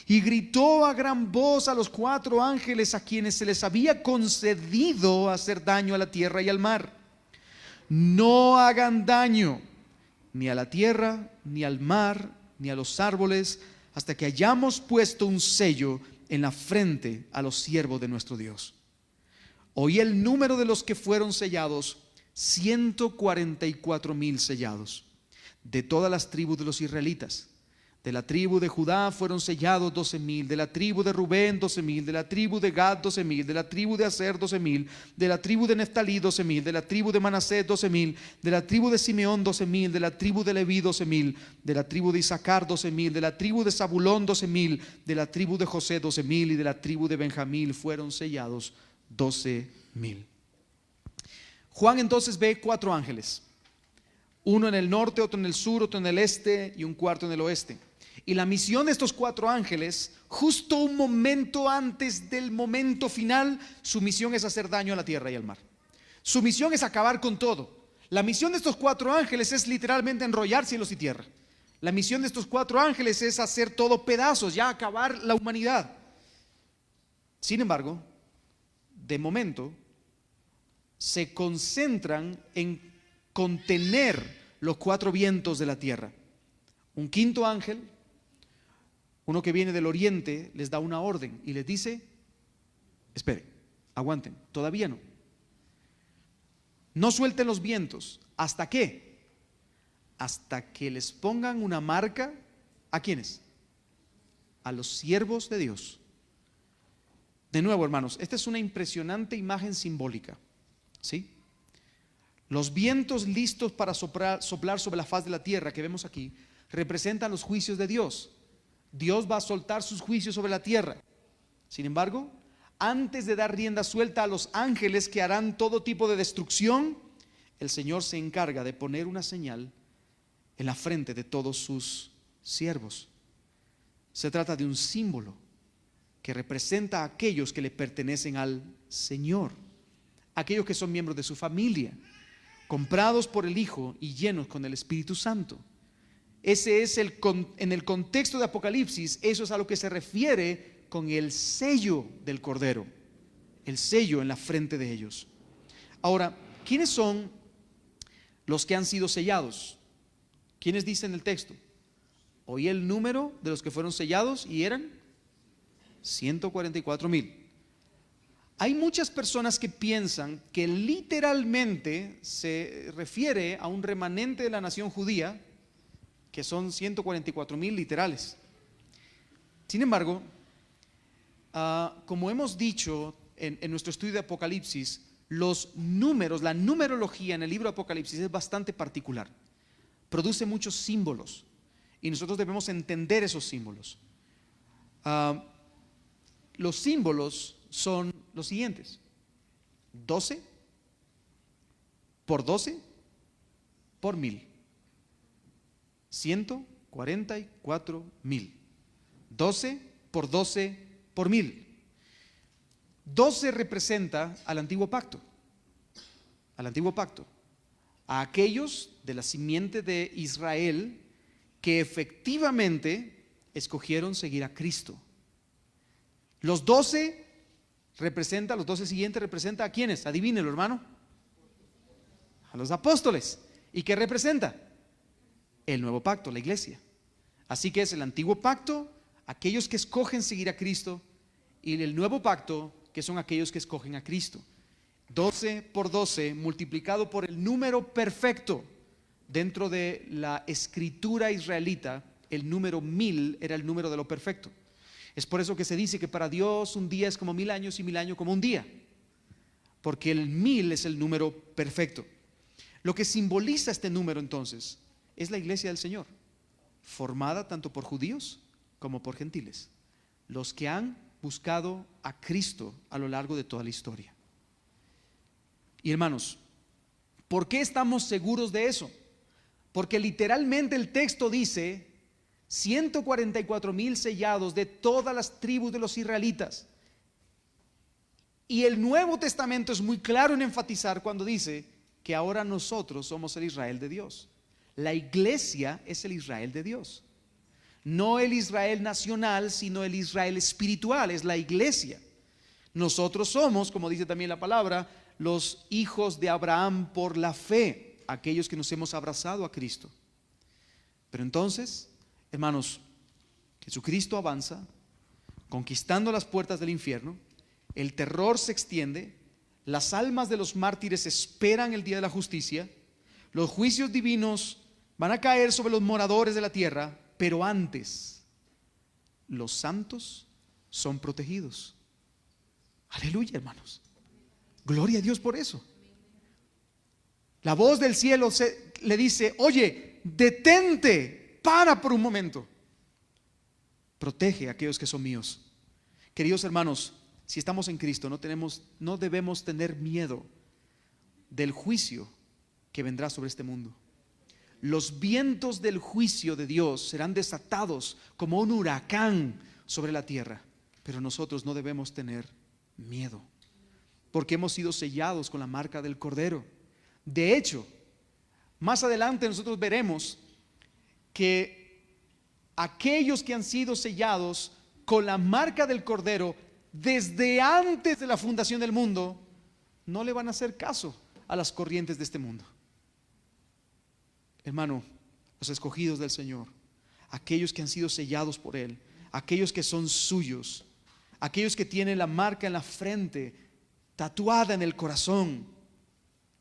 Y gritó a gran voz a los 4 ángeles a quienes se les había concedido hacer daño a la tierra y al mar: no hagan daño ni a la tierra, ni al mar, ni a los árboles, hasta que hayamos puesto un sello en la frente a los siervos de nuestro Dios. Oí el número de los que fueron sellados: 144,000 sellados, de todas las tribus de los israelitas. De la tribu de Judá fueron sellados 12,000, de la tribu de Rubén 12,000, de la tribu de Gad 12,000, de la tribu de Aser 12,000, de la tribu de Neftalí 12,000, de la tribu de Manasés 12,000, de la tribu de Simeón 12,000, de la tribu de Leví 12,000, de la tribu de Isaacar 12,000, de la tribu de Zabulón 12,000, de la tribu de José 12,000 y de la tribu de Benjamín fueron sellados 12,000. Juan entonces ve 4 ángeles, uno en el norte, otro en el sur, otro en el este y un cuarto en el oeste. Y la misión de estos 4 ángeles, justo un momento antes del momento final, su misión es hacer daño a la tierra y al mar. Su misión es acabar con todo. La misión de estos 4 ángeles es literalmente enrollar cielos y tierra. La misión de estos 4 ángeles es hacer todo pedazos, ya acabar la humanidad. Sin embargo, de momento, se concentran en contener los 4 vientos de la tierra. Un quinto ángel, uno que viene del oriente, les da una orden y les dice: espere, aguanten, todavía no. No suelten los vientos. ¿Hasta qué? Hasta que les pongan una marca. ¿A quiénes? A los siervos de Dios. De nuevo, hermanos, esta es una impresionante imagen simbólica, ¿sí? Los vientos listos para soplar sobre la faz de la tierra que vemos aquí representan los juicios de Dios. Dios va a soltar sus juicios sobre la tierra. Sin embargo, antes de dar rienda suelta a los ángeles que harán todo tipo de destrucción, el Señor se encarga de poner una señal en la frente de todos sus siervos. Se trata de un símbolo que representa a aquellos que le pertenecen al Señor, aquellos que son miembros de su familia, comprados por el Hijo y llenos con el Espíritu Santo. Ese es en el contexto de Apocalipsis, eso es a lo que se refiere con el sello del Cordero, el sello en la frente de ellos. Ahora, ¿quiénes son los que han sido sellados? ¿Quiénes dicen el texto? Oí el número de los que fueron sellados y eran 144,000. Hay muchas personas que piensan que literalmente se refiere a un remanente de la nación judía, que son 144,000 literales. Sin embargo, como hemos dicho en nuestro estudio de Apocalipsis, los números, la numerología en el libro de Apocalipsis es bastante particular. Produce muchos símbolos y nosotros debemos entender esos símbolos. Los símbolos son los siguientes: 12 por 12 por 1000, 144,000. 12 por 12 por 1000. 12 representa al antiguo pacto, a aquellos de la simiente de Israel que efectivamente escogieron seguir a Cristo. Los 12 siguientes representa ¿a quiénes? Adivínelo, hermano. A los apóstoles. ¿Y qué representa? El nuevo pacto, la iglesia. Así que es el antiguo pacto, aquellos que escogen seguir a Cristo, y el nuevo pacto, que son aquellos que escogen a Cristo. 12 por 12 multiplicado por el número perfecto. Dentro de la escritura israelita, el número 1000 era el número de lo perfecto. Es por eso que se dice que para Dios un día es como 1000 años y 1000 años como un día, porque el 1000 es el número perfecto. Lo que simboliza este número entonces es la iglesia del Señor, formada tanto por judíos como por gentiles, los que han buscado a Cristo a lo largo de toda la historia. Y hermanos, ¿por qué estamos seguros de eso? Porque literalmente el texto dice 144,000 sellados de todas las tribus de los israelitas. Y el Nuevo Testamento es muy claro en enfatizar cuando dice que ahora nosotros somos el Israel de Dios. La iglesia es el Israel de Dios. No el Israel nacional, sino el Israel espiritual, es la iglesia. Nosotros somos, como dice también la palabra, los hijos de Abraham por la fe, aquellos que nos hemos abrazado a Cristo. Pero entonces, hermanos, Jesucristo avanza, conquistando las puertas del infierno, el terror se extiende, las almas de los mártires esperan el día de la justicia, los juicios divinos van a caer sobre los moradores de la tierra, pero antes, los santos son protegidos. Aleluya, hermanos. Gloria a Dios por eso. La voz del cielo le dice: oye, detente, para por un momento. Protege a aquellos que son míos. Queridos hermanos, si estamos en Cristo, no debemos tener miedo del juicio que vendrá sobre este mundo. Los vientos del juicio de Dios serán desatados como un huracán sobre la tierra, pero nosotros no debemos tener miedo, porque hemos sido sellados con la marca del Cordero. De hecho, más adelante nosotros veremos que aquellos que han sido sellados con la marca del Cordero desde antes de la fundación del mundo, no le van a hacer caso a las corrientes de este mundo. Hermano, los escogidos del Señor, aquellos que han sido sellados por Él, aquellos que son suyos, aquellos que tienen la marca en la frente, tatuada en el corazón,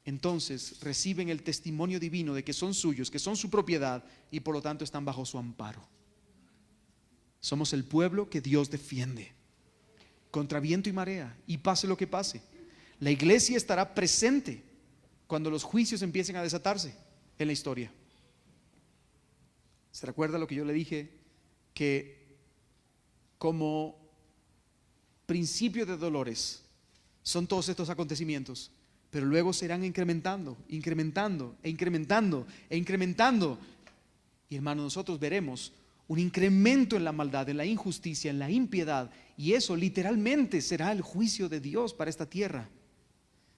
entonces reciben el testimonio divino de que son suyos, que son su propiedad, y por lo tanto están bajo su amparo. Somos el pueblo que Dios defiende contra viento y marea, y pase lo que pase. La iglesia estará presente cuando los juicios empiecen a desatarse en la historia. ¿Se recuerda lo que yo le dije? Que como principio de dolores son todos estos acontecimientos, pero luego se irán incrementando, incrementando e incrementando e incrementando. Y hermanos, nosotros veremos un incremento en la maldad, en la injusticia, en la impiedad, y eso literalmente será el juicio de Dios para esta tierra.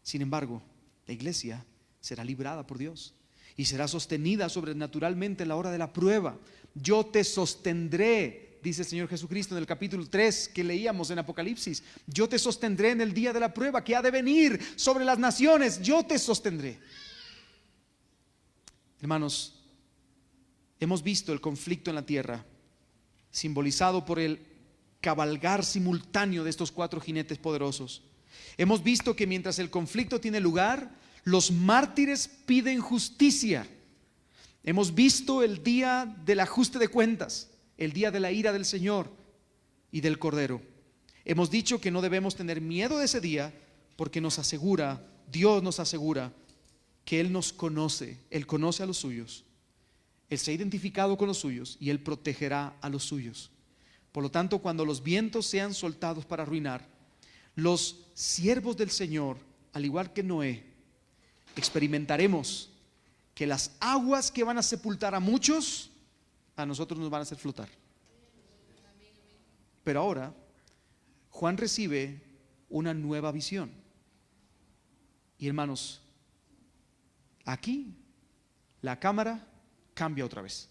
Sin embargo, la iglesia será librada por Dios y será sostenida sobrenaturalmente en la hora de la prueba. Yo te sostendré, dice el Señor Jesucristo en el capítulo 3 que leíamos en Apocalipsis. Yo te sostendré en el día de la prueba que ha de venir sobre las naciones. Yo te sostendré. Hermanos, hemos visto el conflicto en la tierra, simbolizado por el cabalgar simultáneo de estos 4 jinetes poderosos. Hemos visto que mientras el conflicto tiene lugar, los mártires piden justicia. Hemos visto el día del ajuste de cuentas, el día de la ira del Señor y del Cordero. Hemos dicho que no debemos tener miedo de ese día, porque Dios nos asegura que Él nos conoce, Él conoce a los suyos. Él se ha identificado con los suyos y Él protegerá a los suyos. Por lo tanto, cuando los vientos sean soltados para arruinar, los siervos del Señor, al igual que Noé, experimentaremos que las aguas que van a sepultar a muchos, a nosotros nos van a hacer flotar. Pero ahora, Juan recibe una nueva visión. Y hermanos, aquí la cámara cambia otra vez.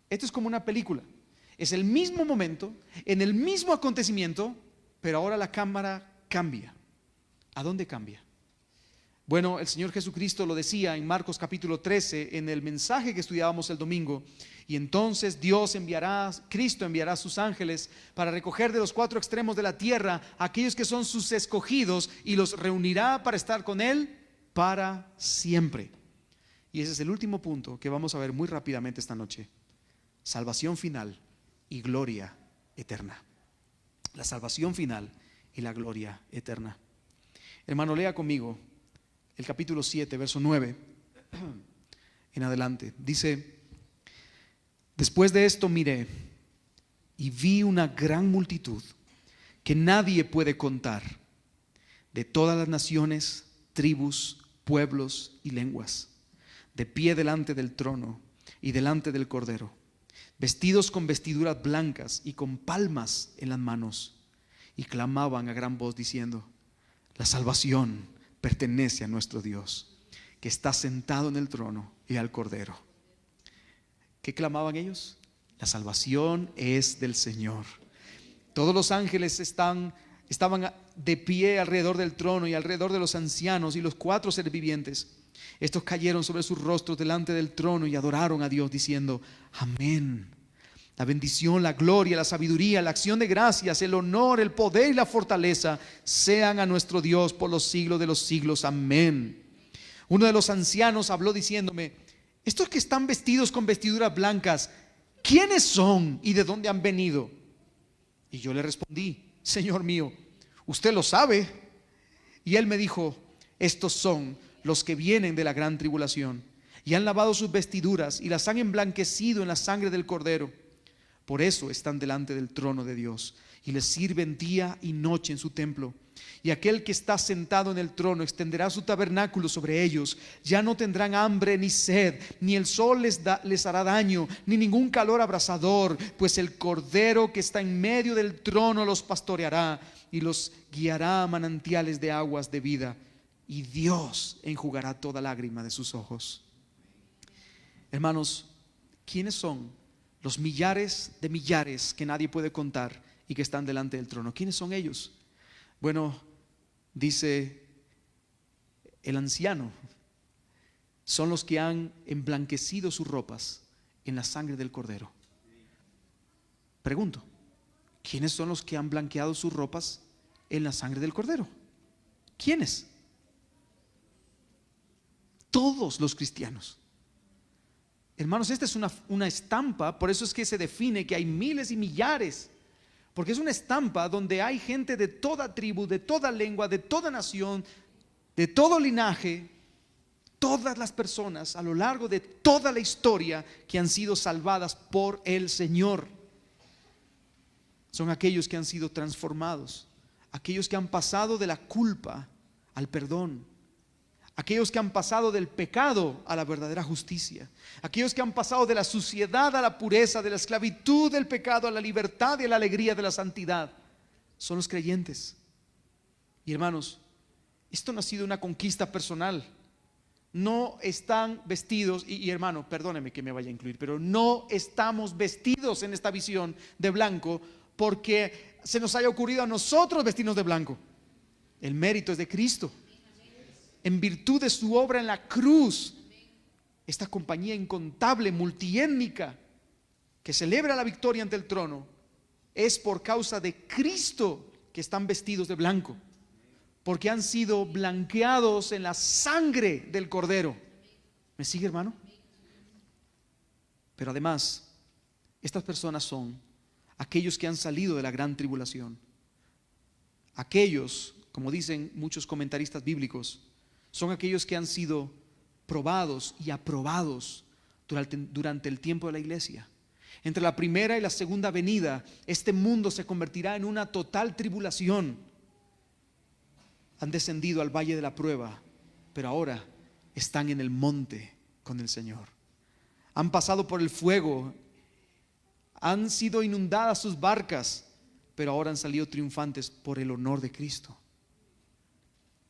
Esto es como una película. Es el mismo momento, en el mismo acontecimiento, pero ahora la cámara cambia. ¿A dónde cambia? Bueno, el Señor Jesucristo lo decía en Marcos capítulo 13, en el mensaje que estudiábamos el domingo. Y entonces Cristo enviará a sus ángeles para recoger de los 4 extremos de la tierra a aquellos que son sus escogidos, y los reunirá para estar con Él para siempre. Y ese es el último punto que vamos a ver muy rápidamente esta noche: salvación final y gloria eterna. La salvación final y la gloria eterna. Hermano, lea conmigo el capítulo 7, verso 9 en adelante. Dice: después de esto miré y vi una gran multitud que nadie puede contar, de todas las naciones, tribus, pueblos y lenguas, de pie delante del trono y delante del Cordero, vestidos con vestiduras blancas y con palmas en las manos, y clamaban a gran voz diciendo: la salvación pertenece a nuestro Dios, que está sentado en el trono, y al Cordero. ¿Qué clamaban ellos? La salvación es del Señor. Todos los ángeles estaban de pie alrededor del trono y alrededor de los ancianos y los 4 seres vivientes. Estos cayeron sobre sus rostros delante del trono y adoraron a Dios diciendo: amén. La bendición, la gloria, la sabiduría, la acción de gracias, el honor, el poder y la fortaleza sean a nuestro Dios por los siglos de los siglos. Amén. Uno de los ancianos habló diciéndome: estos que están vestidos con vestiduras blancas, ¿quiénes son y de dónde han venido? Y yo le respondí: Señor mío, usted lo sabe. Y él me dijo: estos son los que vienen de la gran tribulación y han lavado sus vestiduras y las han emblanquecido en la sangre del Cordero. Por eso están delante del trono de Dios y les sirven día y noche en su templo. Y aquel que está sentado en el trono extenderá su tabernáculo sobre ellos. Ya no tendrán hambre ni sed, ni el sol les hará daño, ni ningún calor abrasador, pues el Cordero que está en medio del trono los pastoreará y los guiará a manantiales de aguas de vida. Y Dios enjugará toda lágrima de sus ojos. Hermanos, ¿quiénes son los millares de millares que nadie puede contar y que están delante del trono? ¿Quiénes son ellos? Bueno, dice el anciano, son los que han emblanquecido sus ropas en la sangre del Cordero. Pregunto, ¿quiénes son los que han blanqueado sus ropas en la sangre del Cordero? ¿Quiénes? Todos los cristianos. Hermanos, esta es una estampa, por eso es que se define que hay miles y millares, porque es una estampa donde hay gente de toda tribu, de toda lengua, de toda nación, de todo linaje, todas las personas a lo largo de toda la historia que han sido salvadas por el Señor. Son aquellos que han sido transformados, aquellos que han pasado de la culpa al perdón, aquellos que han pasado del pecado a la verdadera justicia, aquellos que han pasado de la suciedad a la pureza, de la esclavitud del pecado a la libertad y a la alegría de la santidad. Son los creyentes. Y hermanos, esto no ha sido una conquista personal. No están vestidos, y hermano, perdóneme que me vaya a incluir, pero no estamos vestidos en esta visión de blanco porque se nos haya ocurrido a nosotros vestirnos de blanco. El mérito es de Cristo. En virtud de su obra en la cruz, esta compañía incontable, multiétnica, que celebra la victoria ante el trono, es por causa de Cristo que están vestidos de blanco, porque han sido blanqueados en la sangre del Cordero. ¿Me sigue, hermano? Pero además, estas personas son aquellos que han salido de la gran tribulación. Aquellos, como dicen muchos comentaristas bíblicos, son aquellos que han sido probados y aprobados durante el tiempo de la iglesia. Entre la primera y la segunda venida, este mundo se convertirá en una total tribulación. Han descendido al valle de la prueba, pero ahora están en el monte con el Señor. Han pasado por el fuego, han sido inundadas sus barcas, pero ahora han salido triunfantes por el honor de Cristo.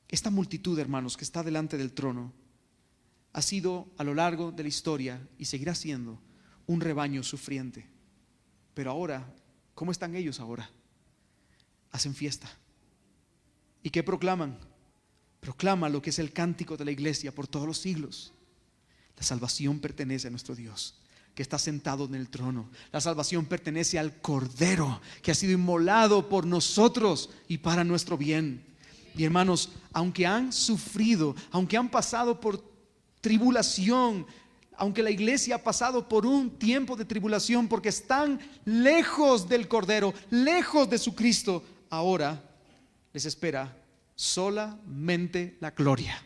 Esta multitud, hermanos, que está delante del trono, ha sido a lo largo de la historia y seguirá siendo un rebaño sufriente. Pero ahora, ¿cómo están ellos ahora? Hacen fiesta. ¿Y qué proclaman? Proclama lo que es el cántico de la iglesia por todos los siglos. La salvación pertenece a nuestro Dios, que está sentado en el trono. La salvación pertenece al Cordero, que ha sido inmolado por nosotros y para nuestro bien. Y hermanos, aunque han sufrido, aunque han pasado por tribulación, aunque la iglesia ha pasado por un tiempo de tribulación porque están lejos del Cordero, lejos de su Cristo, ahora les espera solamente la gloria.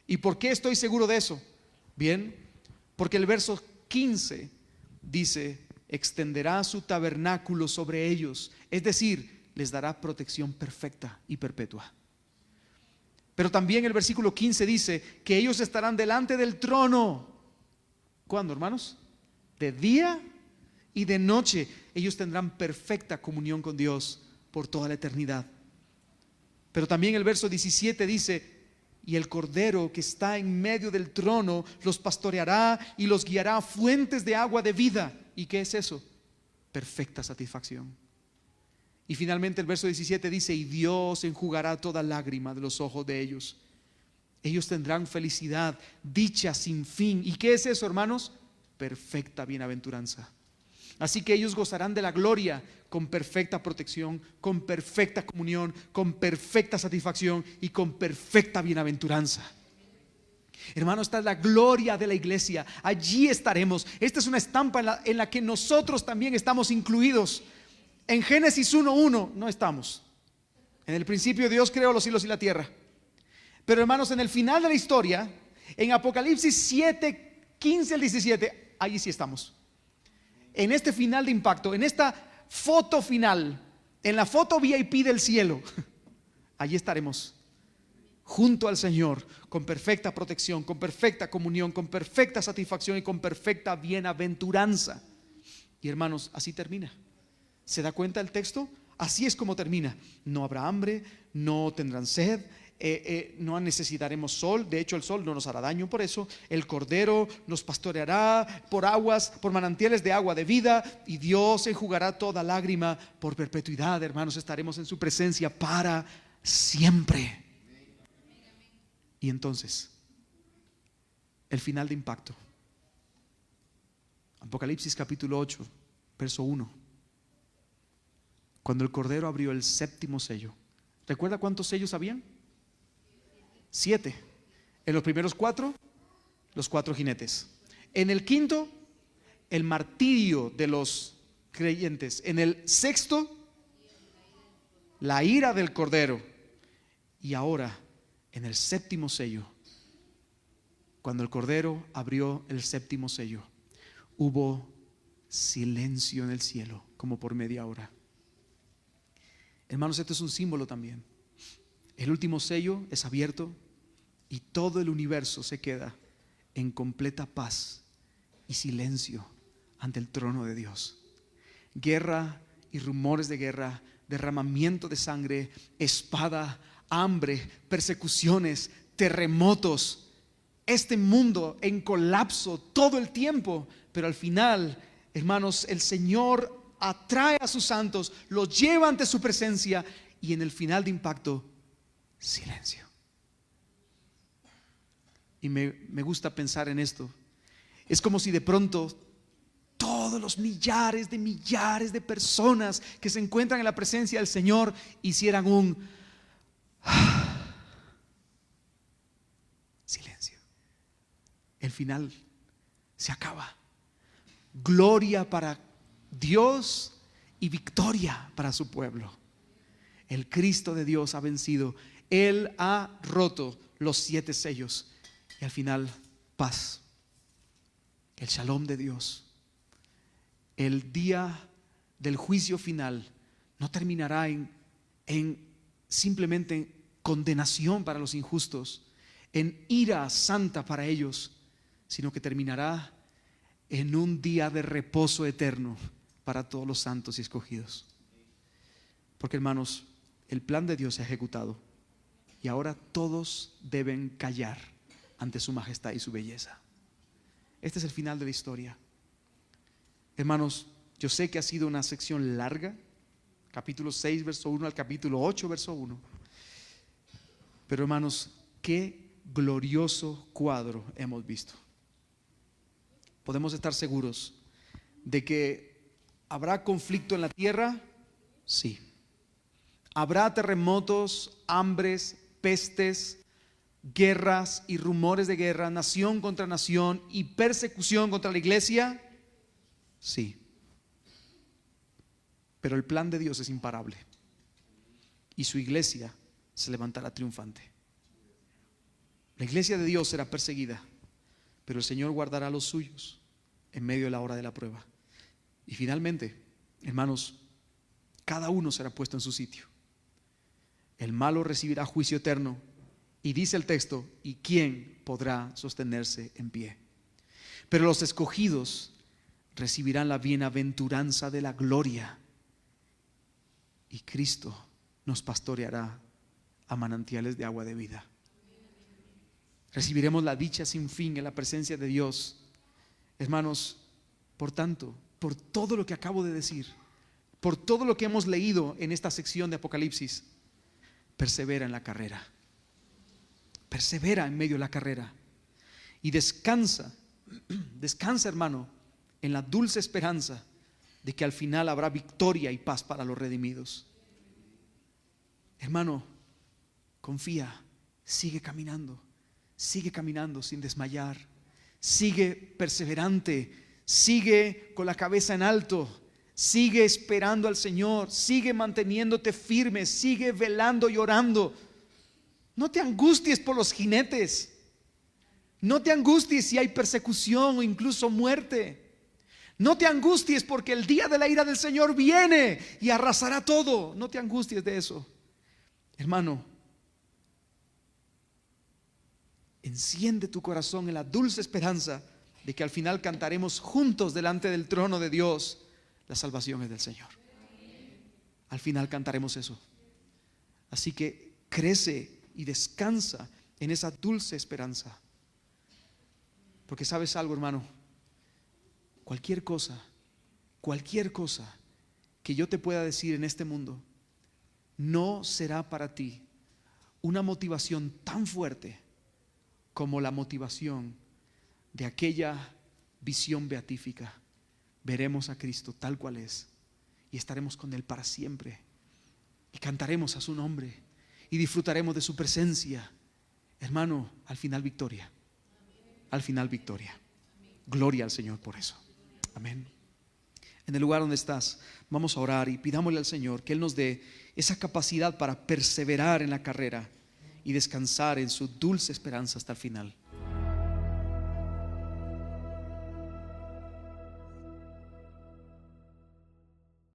¿Y por qué estoy seguro de eso? Bien, porque el verso 15 dice: extenderá su tabernáculo sobre ellos, es decir, les dará protección perfecta y perpetua. Pero también el versículo 15 dice que ellos estarán delante del trono. ¿Cuándo, hermanos? De día y de noche. Ellos tendrán perfecta comunión con Dios por toda la eternidad. Pero también el verso 17 dice: y el Cordero que está en medio del trono los pastoreará y los guiará a fuentes de agua de vida. ¿Y qué es eso? Perfecta satisfacción. Y finalmente el verso 17 dice: y Dios enjugará toda lágrima de los ojos de ellos. Ellos tendrán felicidad, dicha sin fin. ¿Y qué es eso, hermanos? Perfecta bienaventuranza. Así que ellos gozarán de la gloria con perfecta protección, con perfecta comunión, con perfecta satisfacción y con perfecta bienaventuranza. Hermano, esta es la gloria de la iglesia. Allí estaremos. Esta es una estampa en la que nosotros también estamos incluidos. En Génesis 1:1 no estamos. En el principio Dios creó los cielos y la tierra. Pero hermanos, en el final de la historia, en Apocalipsis 7:15 al 17, allí sí estamos. En este final de impacto, en esta foto final, en la foto VIP del cielo, allí estaremos junto al Señor, con perfecta protección, con perfecta comunión, con perfecta satisfacción y con perfecta bienaventuranza. Y hermanos, así termina. ¿Se da cuenta el texto? Así es como termina. No habrá hambre, no tendrán sed, no necesitaremos sol. De hecho, el sol no nos hará daño por eso. El Cordero nos pastoreará por aguas, por manantiales de agua de vida, y Dios enjugará toda lágrima por perpetuidad. Hermanos, estaremos en su presencia para siempre. Y entonces, el final de impacto. Apocalipsis capítulo 8, verso 1. Cuando el Cordero abrió el séptimo sello, ¿recuerda cuántos sellos habían? 7. En los primeros 4, los 4 jinetes. En el quinto, el martirio de los creyentes. En el sexto, la ira del Cordero. Y ahora, en el séptimo sello, Cuando el Cordero abrió el séptimo sello, hubo silencio en el cielo, como por media hora. Hermanos, esto es un símbolo también. El último sello es abierto y todo el universo se queda en completa paz y silencio ante el trono de Dios. Guerra y rumores de guerra, derramamiento de sangre, espada, hambre, persecuciones, terremotos. Este mundo en colapso todo el tiempo, pero al final, hermanos, el Señor atrae a sus santos, los lleva ante su presencia y en el final de impacto, silencio. Y me gusta pensar en esto. Es como si de pronto todos los millares de personas que se encuentran en la presencia del Señor hicieran un silencio. El final se acaba. Gloria para Dios y victoria para su pueblo. El Cristo de Dios ha vencido. Él ha roto los 7 sellos. Y al final, paz. El shalom de Dios. El día del juicio final no terminará en simplemente condenación para los injustos, en ira santa para ellos, sino que terminará en un día de reposo eterno para todos los santos y escogidos. Porque, hermanos, el plan de Dios se ha ejecutado y ahora todos deben callar ante su majestad y su belleza. Este es el final de la historia. Hermanos, yo sé que ha sido una sección larga, capítulo 6, verso 1 al capítulo 8, verso 1. Pero, hermanos, qué glorioso cuadro hemos visto. Podemos estar seguros de que habrá conflicto en la tierra, sí. Habrá terremotos, hambres, pestes, guerras y rumores de guerra, nación contra nación y persecución contra la iglesia, sí. Pero el plan de Dios es imparable y su iglesia se levantará triunfante. La iglesia de Dios será perseguida, pero el Señor guardará a los suyos en medio de la hora de la prueba. Y finalmente, hermanos, cada uno será puesto en su sitio. El malo recibirá juicio eterno. Y dice el texto, ¿y quién podrá sostenerse en pie? Pero los escogidos recibirán la bienaventuranza de la gloria. Y Cristo nos pastoreará a manantiales de agua de vida. Recibiremos la dicha sin fin en la presencia de Dios. Hermanos, por tanto, por todo lo que acabo de decir, por todo lo que hemos leído en esta sección de Apocalipsis, persevera en la carrera. Persevera en medio de la carrera. Y descansa, hermano, en la dulce esperanza de que al final habrá victoria y paz para los redimidos. Hermano, confía, sigue caminando sin desmayar, sigue perseverante, sigue con la cabeza en alto, sigue esperando al Señor, sigue manteniéndote firme, sigue velando y orando. No te angusties por los jinetes, no te angusties si hay persecución o incluso muerte. No te angusties porque el día de la ira del Señor viene y arrasará todo. No te angusties de eso. Hermano, enciende tu corazón en la dulce esperanza de que al final cantaremos juntos delante del trono de Dios las salvaciones del Señor. Al final cantaremos eso. Así que crece y descansa en esa dulce esperanza. Porque sabes algo, hermano, cualquier cosa que yo te pueda decir en este mundo no será para ti una motivación tan fuerte como la motivación de aquella visión beatífica. Veremos a Cristo tal cual es y estaremos con Él para siempre y cantaremos a su nombre y disfrutaremos de su presencia. Hermano, al final victoria. Al final victoria. Gloria al Señor por eso. Amén. En el lugar donde estás, vamos a orar y pidámosle al Señor que Él nos dé esa capacidad para perseverar en la carrera y descansar en su dulce esperanza hasta el final.